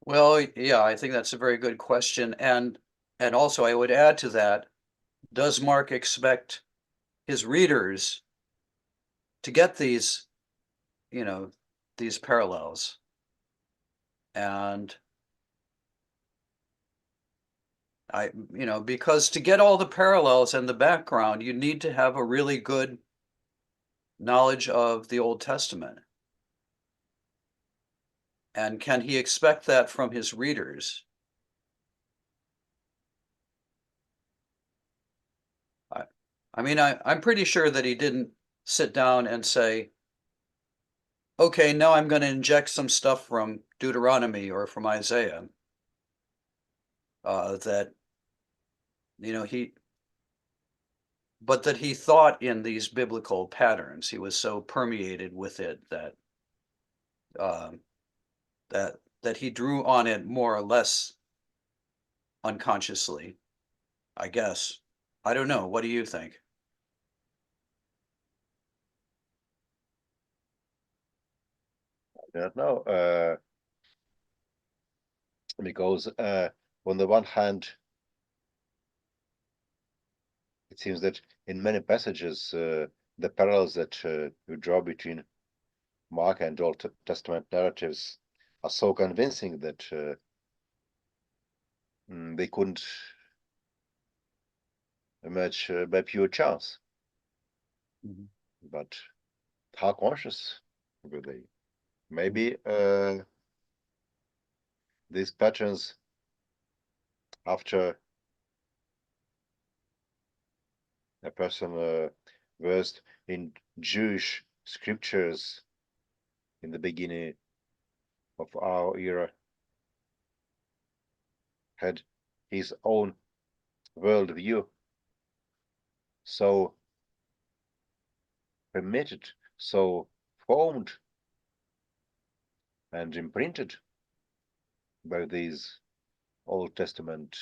Well, yeah, I think that's a very good question. And also I would add to that, does Mark expect his readers to get these, these parallels? And because to get all the parallels and the background, you need to have a really good knowledge of the Old Testament. And can he expect that from his readers? I'm pretty sure that he didn't sit down and say, okay, now I'm going to inject some stuff from Deuteronomy or from Isaiah. That he thought in these biblical patterns. He was so permeated with it that that he drew on it more or less unconsciously, I guess. I don't know. What do you think? I don't know. Because on the one hand, it seems that in many passages, the parallels that you draw between Mark and Old Testament narratives are so convincing that they couldn't emerge by pure chance. But how conscious were they? Maybe these patterns, after a person versed in Jewish scriptures in the beginning, of our era had his own worldview, so permitted, so formed and imprinted by these Old Testament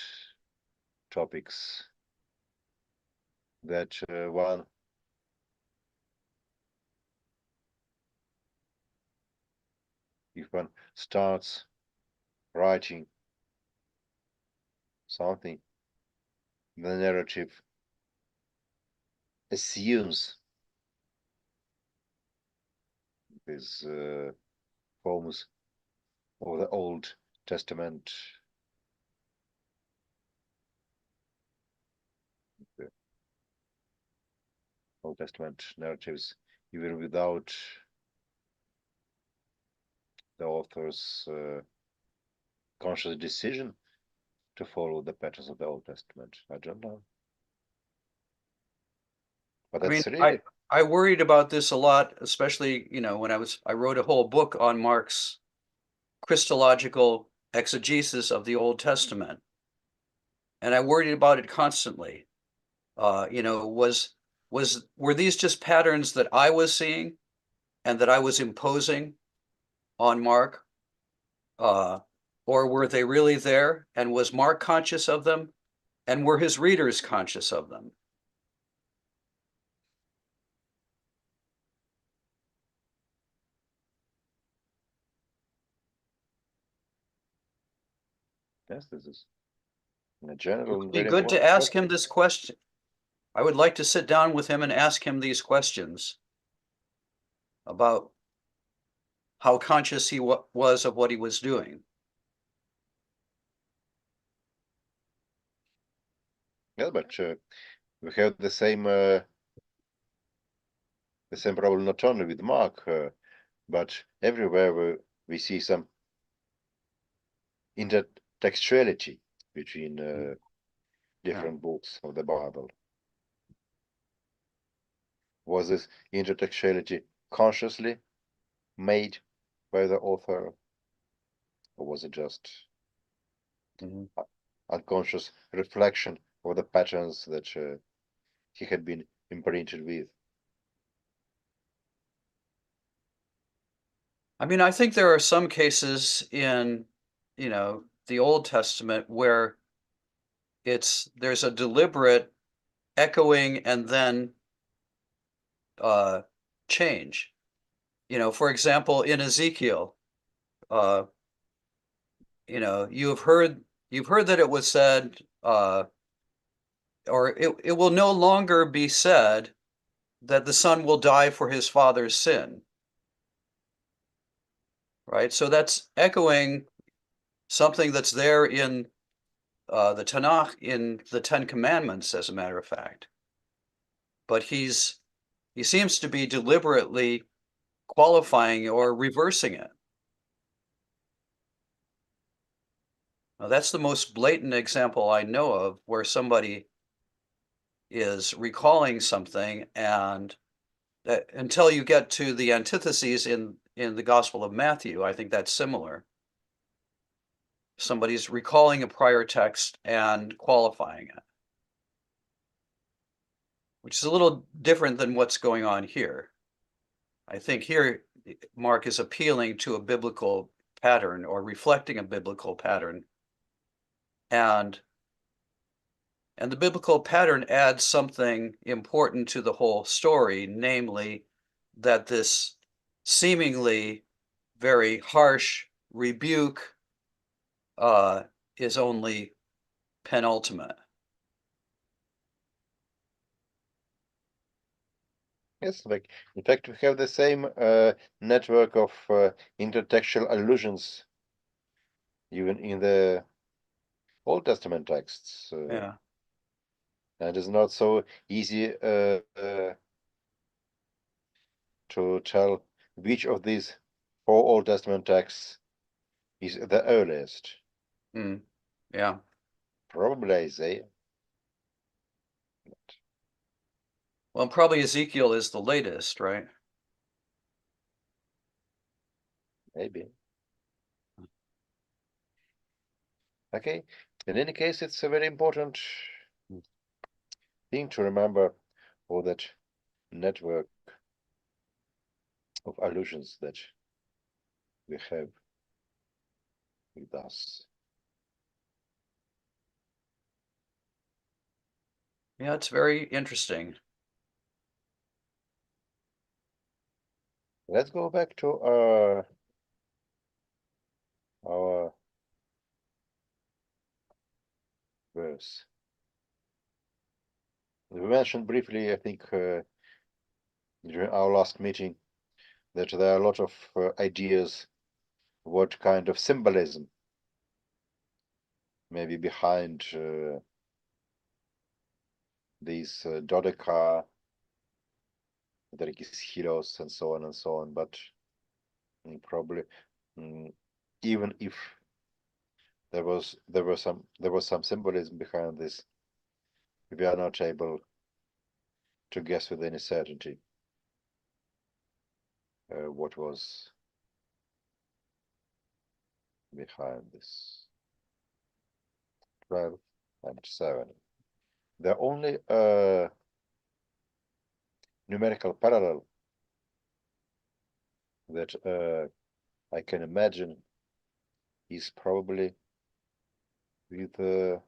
topics that one if one starts writing something, the narrative assumes these forms of the Old Testament, the Old Testament narratives, even without the author's conscious decision to follow the patterns of the Old Testament. I don't know. But I mean, that's really I worried about this a lot, especially, when I wrote a whole book on Mark's Christological exegesis of the Old Testament. And I worried about it constantly. Were these just patterns that I was seeing and that I was imposing on Mark? Or were they really there? And was Mark conscious of them? And were his readers conscious of them? yes, this is in a general It would and be very good to important ask him question. this question. I would like to sit down with him and ask him these questions about how conscious he was of what he was doing. Yeah, but we have the same problem not only with Mark, but everywhere we see some intertextuality between different books of the Bible. Was this intertextuality consciously made by the author, or was it just unconscious reflection of the patterns that he had been imprinted with? I mean, I think there are some cases in, the Old Testament where there's a deliberate echoing and then change. For example, in Ezekiel, you've heard that it was said, or it will no longer be said that the son will die for his father's sin. Right? So that's echoing something that's there in the Tanakh, in the Ten Commandments, as a matter of fact. But he seems to be deliberately qualifying or reversing it. Now, that's the most blatant example I know of where somebody is recalling something, and until you get to the antitheses in the Gospel of Matthew, I think that's similar. Somebody's recalling a prior text and qualifying it, which is a little different than what's going on here. I think here Mark is appealing to a biblical pattern or reflecting a biblical pattern, and the biblical pattern adds something important to the whole story, namely that this seemingly very harsh rebuke is only penultimate. Yes, like in fact, we have the same network of intertextual allusions even in the Old Testament texts. Yeah. And it's not so easy to tell which of these 4 Old Testament texts is the earliest. Yeah. Probably Isaiah. Well, probably Ezekiel is the latest, right? Maybe. Okay. In any case, it's a very important thing to remember all that network of allusions that we have with us. Yeah, it's very interesting. Let's go back to our verse. We mentioned briefly, I think, during our last meeting, that there are a lot of ideas what kind of symbolism maybe behind these dodeca, heroes, and so on. But probably, even if there was some symbolism behind this, we are not able to guess with any certainty what was behind this 12 and 7. The only numerical parallel that I can imagine is probably with the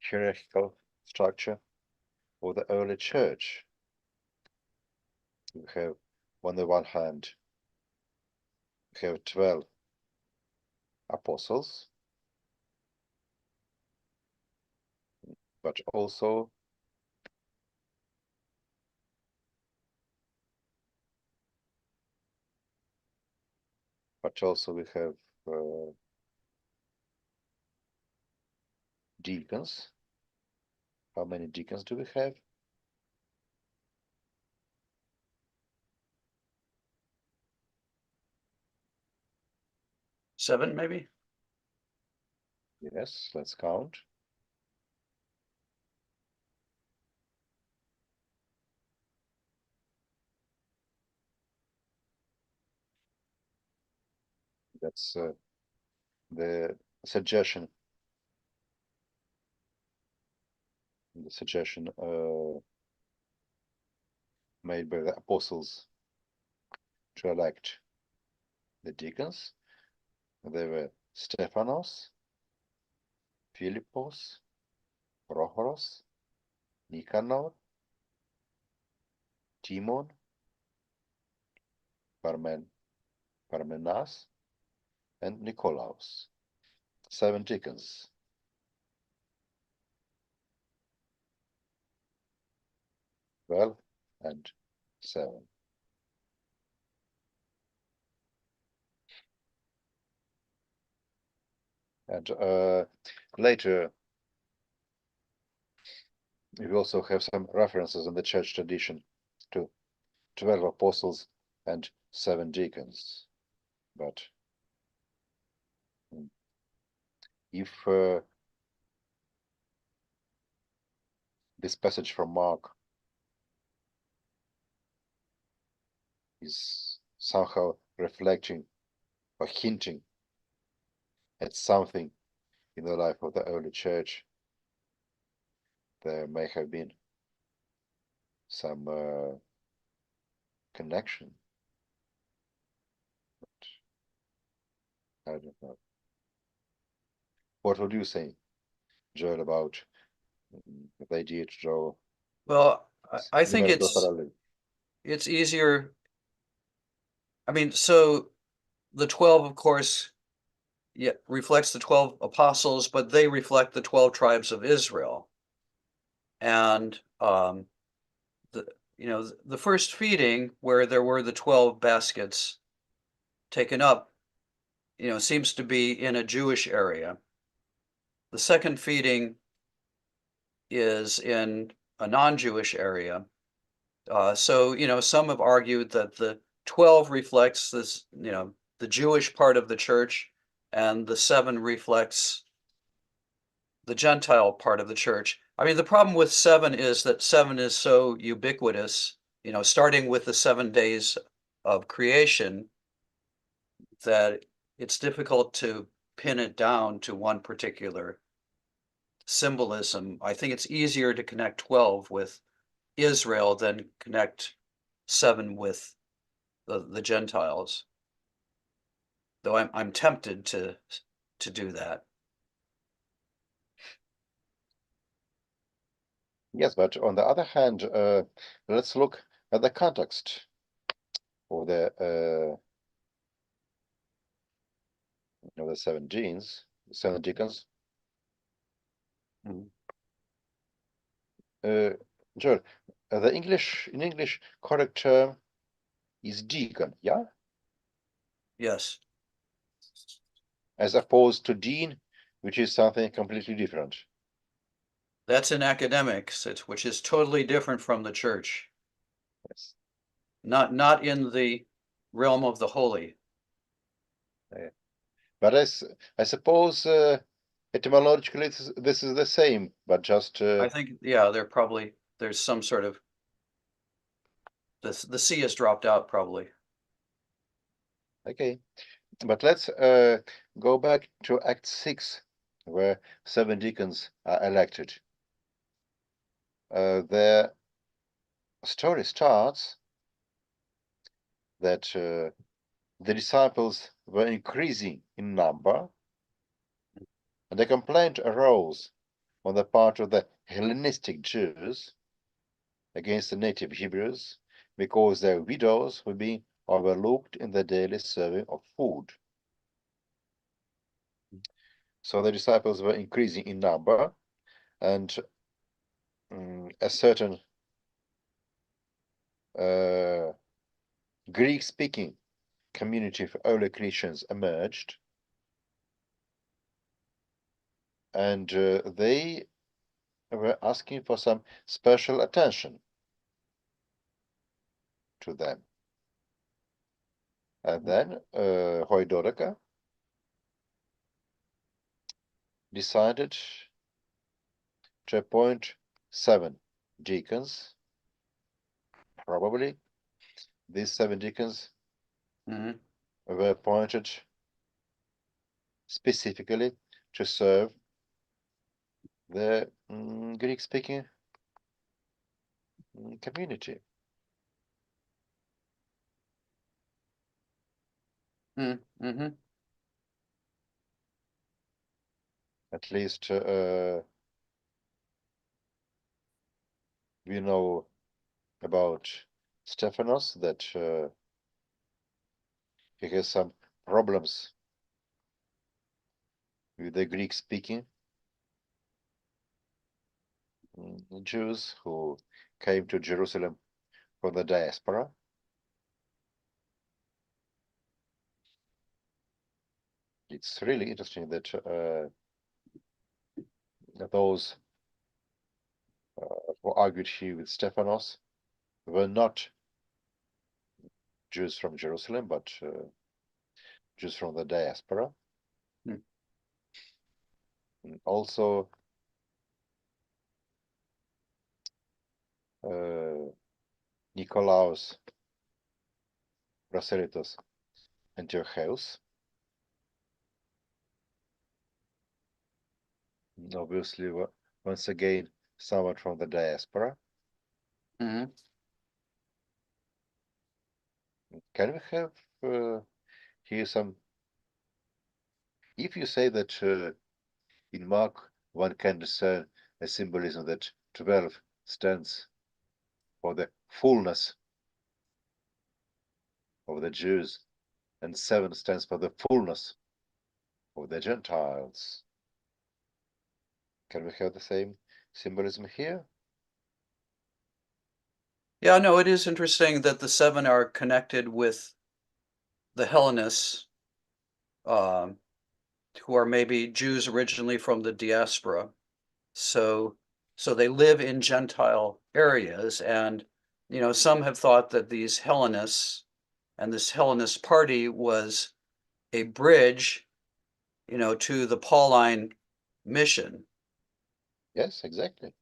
hierarchical structure of the early church. We have, on the one hand, we have 12 apostles, but also we have deacons. How many deacons do we have? Seven, maybe? Yes, let's count. That's the suggestion. Made by the apostles to elect the deacons. They were Stephanos, Philippos, Prohoros, Nicanor, Timon, Parmenas, and Nicolaus. 7 deacons. Well, and 7. And later, we also have some references in the church tradition to 12 apostles and 7 deacons. But if this passage from Mark is somehow reflecting or hinting at something in the life of the early church, there may have been some connection. But I don't know. What would you say, Joel, about the idea to draw? Well, I think numerical parallel? it's easier. I mean, so the 12, of course, reflects the 12 apostles, but they reflect the 12 tribes of Israel. And the first feeding, where there were the 12 baskets taken up, seems to be in a Jewish area. The second feeding is in a non-Jewish area. So some have argued that the 12 reflects this, the Jewish part of the church, and the 7 reflects the Gentile part of the church. I mean, the problem with 7 is that 7 is so ubiquitous, starting with the 7 days of creation that it's difficult to pin it down to one particular symbolism. I think it's easier to connect 12 with Israel than connect 7 with the Gentiles. Though I'm tempted to do that. Yes, but on the other hand, let's look at the context of the 7 deacons. Joel, in English, correct term is deacon, yeah, Yes. as opposed to dean, which is something completely different. That's in academics, which is totally different from the church. Yes. Not in the realm of the holy. But I suppose etymologically this is the same, but just I think, yeah, there's some sort of the C has dropped out probably. okay. But let's go back to Act 6, where 7 deacons are elected. The story starts that the disciples were increasing in number, and a complaint arose on the part of the Hellenistic Jews against the native Hebrews because their widows were being overlooked in the daily serving of food. So the disciples were increasing in number, and a certain Greek-speaking community of early Christians emerged, and they were asking for some special attention to them. And then Hoidorika decided to appoint 7 deacons. Probably these 7 deacons were appointed specifically to serve the Greek-speaking community. At least we know about Stephanos that he has some problems with the Greek-speaking Jews who came to Jerusalem from the diaspora. It's really interesting that those who argued here with Stephanos were not Jews from Jerusalem, but Jews from the diaspora. Also, Nikolaos Proselytos Antiochus, obviously once again someone from the diaspora. Can we have here some, if you say that in Mark one can discern a symbolism that 12 stands for the fullness of the Jews and 7 stands for the fullness of the Gentiles, can we have the same symbolism here? Yeah, no, it is interesting that the 7 are connected with the Hellenists, who are maybe Jews originally from the diaspora. So they live in Gentile areas, and some have thought that these Hellenists and this Hellenist party was a bridge, to the Pauline mission. Yes, exactly.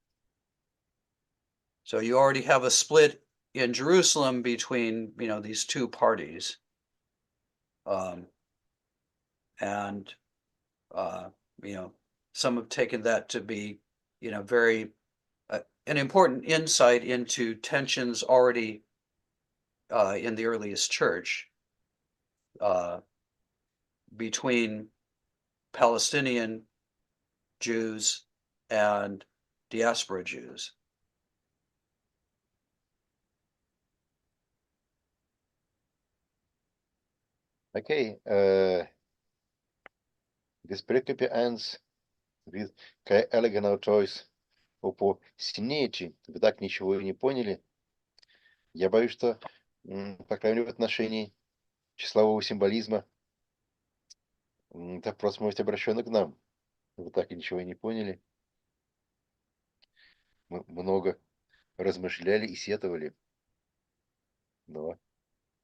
So you already have a split in Jerusalem between, these two parties. And, some have taken that to be, very, an important insight into tensions already in the earliest church between Palestinian Jews and diaspora Jews. Okay. This pericope ends with elegant choice по синети. Вы так ничего и не поняли. Я боюсь, что, по крайней мере, в отношении числового символизма, это вопрос может быть обращен и к нам. Вы так и ничего и не поняли. Мы много размышляли и сетовали, но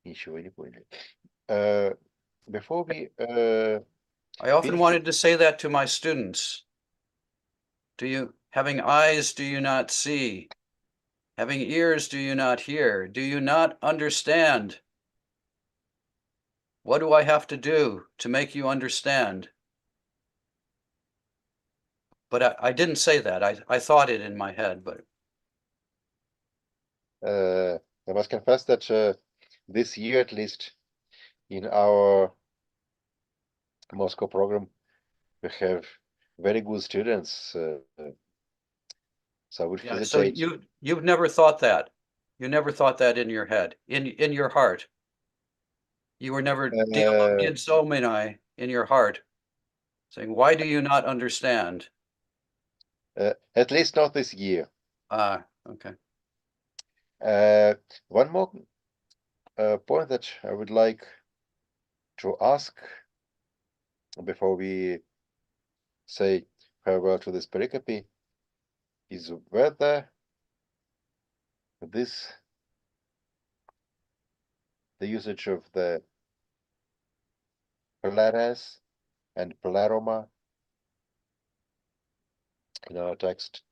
ничего и не поняли. Before we I often finish, wanted to say that to my students. Having eyes, do you not see? Having ears, do you not hear? Do you not understand? What do I have to do to make you understand? But I didn't say that. I thought it in my head, but I must confess that this year, at least in our Moscow program, we have very good students. So I would yeah, so hesitate. you've never thought that. You never thought that in your head, in your heart. You were never dialogid somenai in your heart, saying, why do you not understand? At least not this year. Okay. One more point that I would like to ask before we say farewell to this pericope is whether the usage of the polaris and pleroma in our text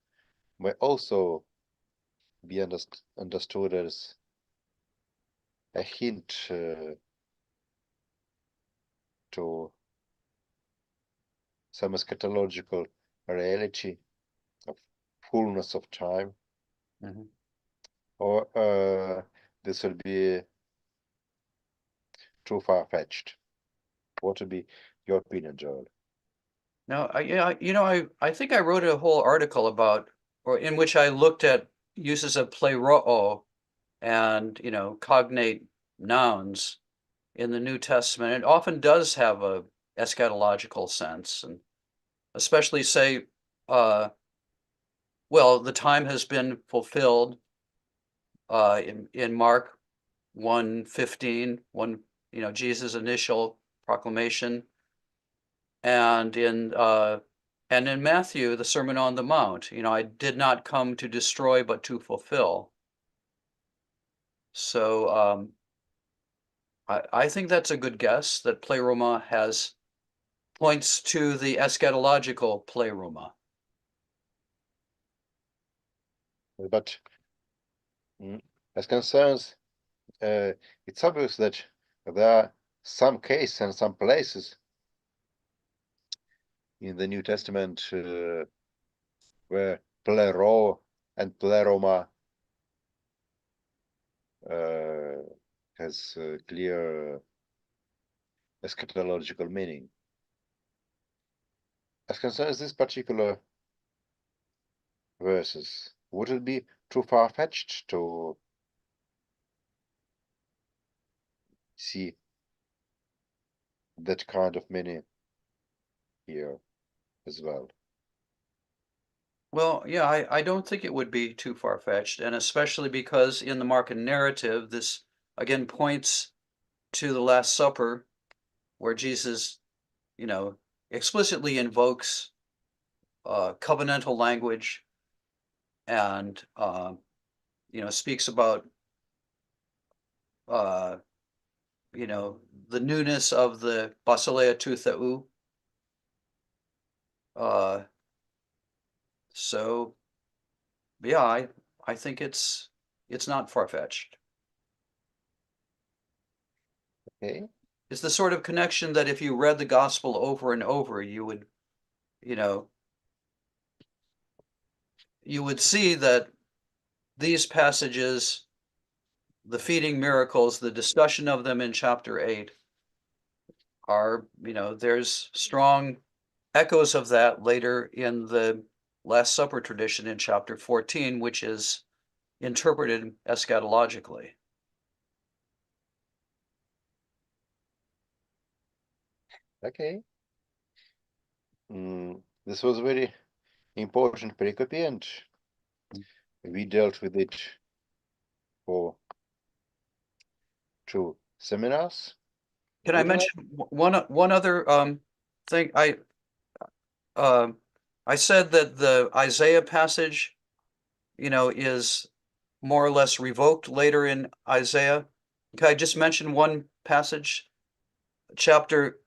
may also be understood as a hint to some eschatological reality of fullness of time, Mhm. or this will be too far-fetched. What would be your opinion, Joel? No, I think I wrote a whole article about, or in which I looked at uses of pleroo and, cognate nouns in the New Testament. It often does have a eschatological sense, and especially say, well, the time has been fulfilled in Mark 1:15, Jesus' initial proclamation, and in Matthew, the Sermon on the Mount, I did not come to destroy but to fulfill. So I think that's a good guess, that pleroma points to the eschatological pleroma. But as concerns, it's obvious that there are some cases and some places in the New Testament where plero and pleroma has clear eschatological meaning. As concerns this particular verses, would it be too far-fetched to see that kind of meaning here as well? Well, yeah, I don't think it would be too far-fetched, and especially because in the Markan narrative, this again points to the Last Supper, where Jesus, explicitly invokes covenantal language and, speaks about, the newness of the Basileia tu Theou. So, yeah, I think it's it's not far-fetched. Okay. It's the sort of connection that if you read the gospel over and over, you would, you know, you would see that these passages, the feeding miracles, the discussion of them in chapter 8 are, you know, there's strong echoes of that later in the Last Supper tradition in chapter 14, which is interpreted eschatologically. Okay. This was a very important pericope, and we dealt with it for 2 seminars. Can I mention one other thing? I said that the Isaiah passage, you know, is more or less revoked later in Isaiah. Can I just mention one passage?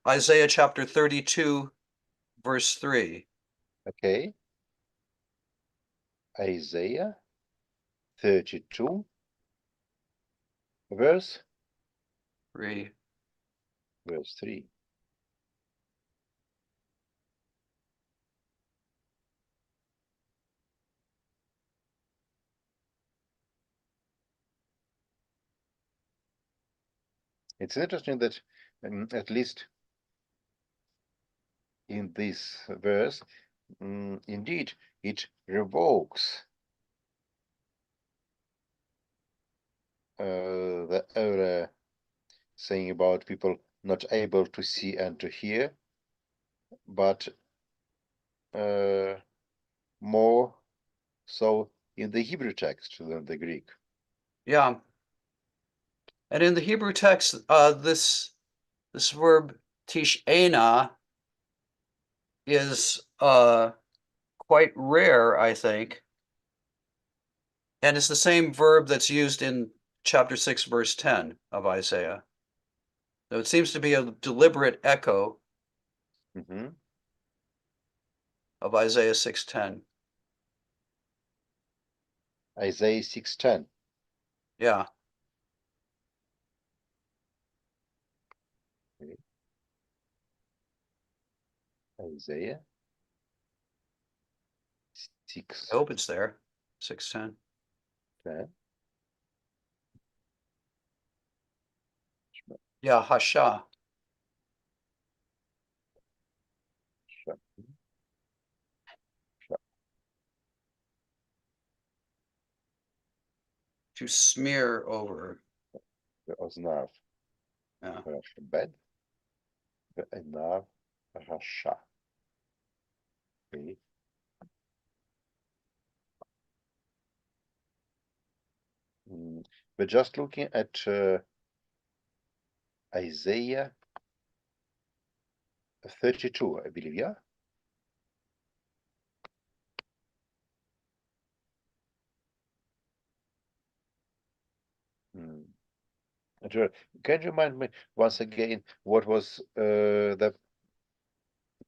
Isaiah chapter 32, verse 3. Okay. Isaiah 32, verse 3. 3. It's interesting that at least in this verse, indeed, it revokes the earlier saying about people not able to see and to hear, but more so in the Hebrew text than the Greek. Yeah. And in the Hebrew text, this verb tish'ena is quite rare, I think. And it's the same verb that's used in chapter 6, verse 10 of Isaiah. So it seems to be a deliberate echo of Isaiah 6:10. Isaiah 6:10. Yeah. Okay. Isaiah 6. I hope it's there. 6:10. Yeah, hasha. To smear over. Ознав. Yeah. Bed. Ознав. Rasha. Okay. We're just looking at Isaiah 32, I believe, yeah? Can you remind me once again what was the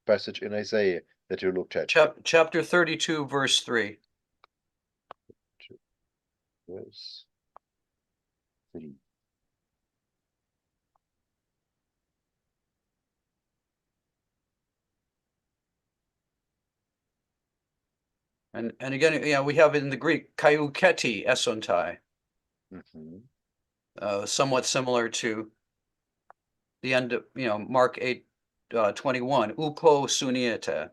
passage in Isaiah that you looked at? Chapter 32, verse 3. Verse 3. And again, yeah, we have in the Greek kaiuketi esontai, somewhat similar to the end of, Mark 8:21, upo suniete.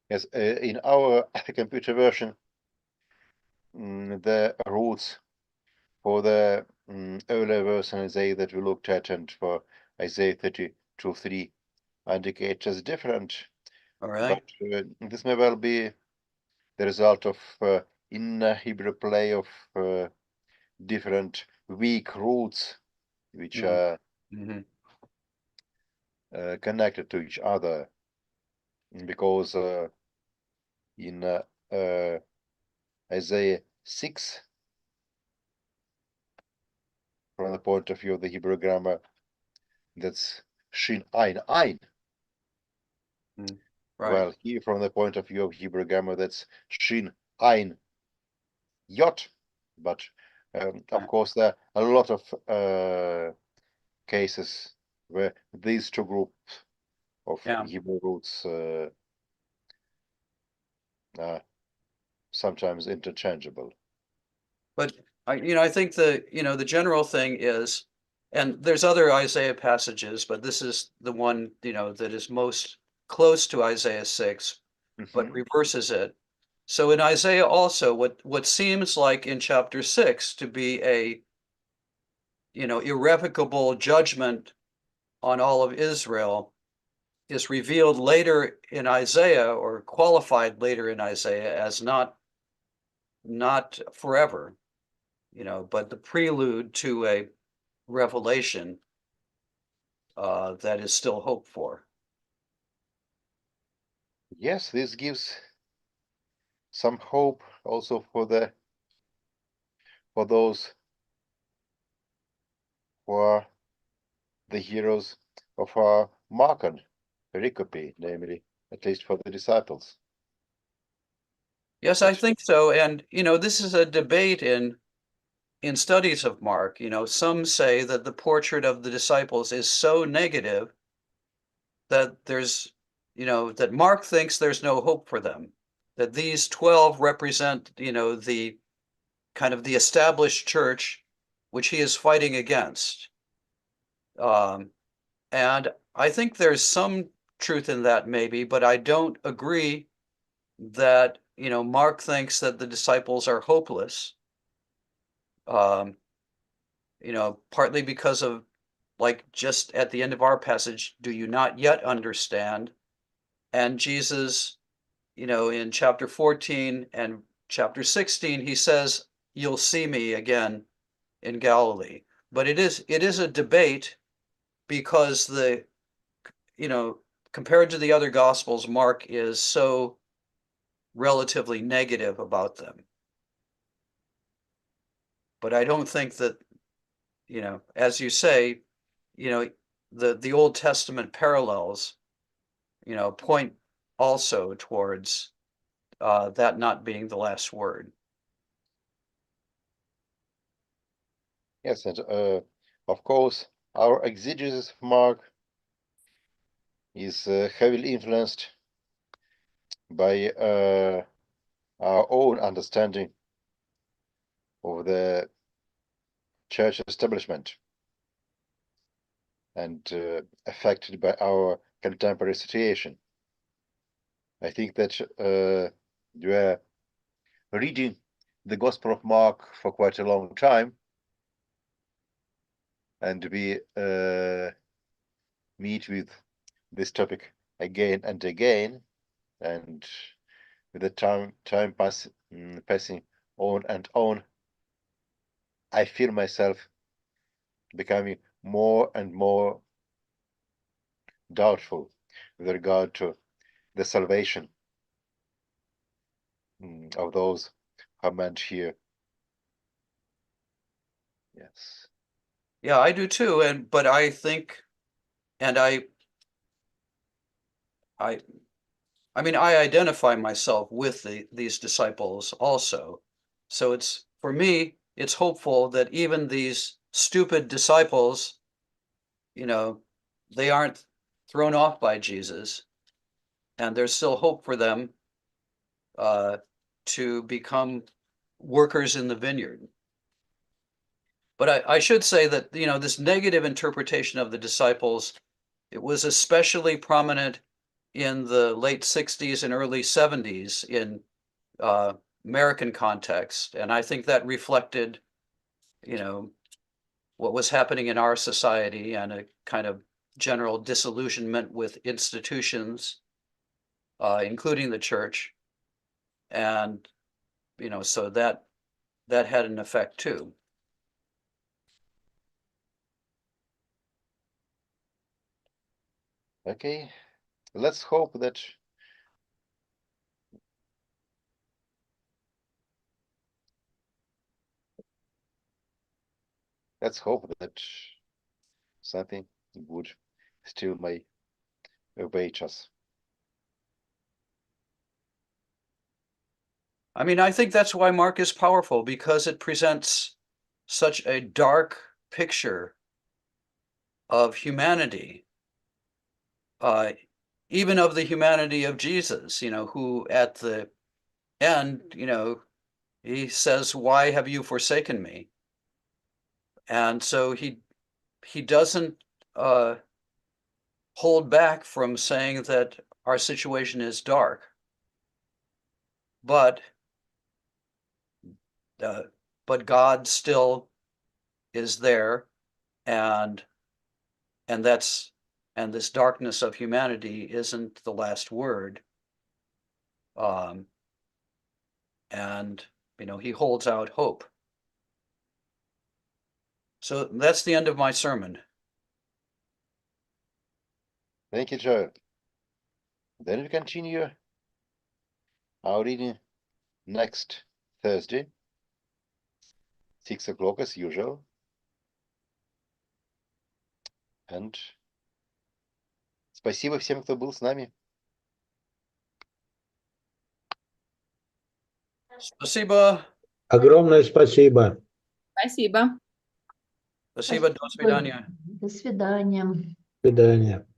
Yes, in our computer version, the roots for the earlier verse in Isaiah that we looked at and for Isaiah 32:3 indicate just different. All right. But this may well be the result of in Hebrew play of different weak roots which are connected to each other, because in Isaiah 6, from the point of view of the Hebrew grammar, that's shin ein ein. Right. Well, here from the point of view of Hebrew grammar, that's shin ein yacht, but of course there are a lot of cases where these two groups of Yeah. Hebrew roots are sometimes interchangeable. But I think the general thing is, and there's other Isaiah passages, but this is the one, that is most close to Isaiah 6, but reverses it. So in Isaiah also, what seems like in chapter 6 to be a, irrevocable judgment on all of Israel is revealed later in Isaiah, or qualified later in Isaiah, as not forever, but the prelude to a revelation that is still hoped for. Yes, this gives some hope also for those who are the heroes of our Markan pericope, namely, at least for the disciples. Yes, I think so. And, this is a debate in studies of Mark. Some say that the portrait of the disciples is so negative that that Mark thinks there's no hope for them, that these 12 represent, the kind of the established church, which he is fighting against. And I think there's some truth in that, maybe, but I don't agree that, Mark thinks that the disciples are hopeless. Partly because of, like, just at the end of our passage, do you not yet understand? And Jesus, in chapter 14 and chapter 16, he says, you'll see me again in Galilee. But it is a debate, because compared to the other gospels, Mark is so relatively negative about them. But I don't think that, as you say, the Old Testament parallels, point also towards that not being the last word. Yes, and of course, our exegesis of Mark is heavily influenced by our own understanding of the church establishment, and affected by our contemporary situation. I think that we are reading the Gospel of Mark for quite a long time, and we meet with this topic again and again, and with the time passing on and on, I feel myself becoming more and more doubtful with regard to the salvation of those who are meant here. Yes. Yeah, I do too. But I think, and I mean, I identify myself with these disciples also. So for me, it's hopeful that even these stupid disciples, they aren't thrown off by Jesus, and there's still hope for them to become workers in the vineyard. But I should say that, this negative interpretation of the disciples, it was especially prominent in the late 60s and early 70s in American context. And I think that reflected, what was happening in our society, and a kind of general disillusionment with institutions, including the church. And, so that had an effect too. Okay, let's hope that something good still may await us. I mean, I think that's why Mark is powerful, because it presents such a dark picture of humanity, even of the humanity of Jesus, who at the end, he says, "Why have you forsaken me?" And so he doesn't hold back from saying that our situation is dark, but God still is there, and this darkness of humanity isn't the last word. And he holds out hope. So that's the end of my sermon. Thank you, Joe. Then we continue our reading next Thursday, 6 o'clock as usual. And спасибо всем, кто был с нами. Спасибо. Огромное спасибо. Спасибо. Спасибо. До свидания. До свидания. До свидания.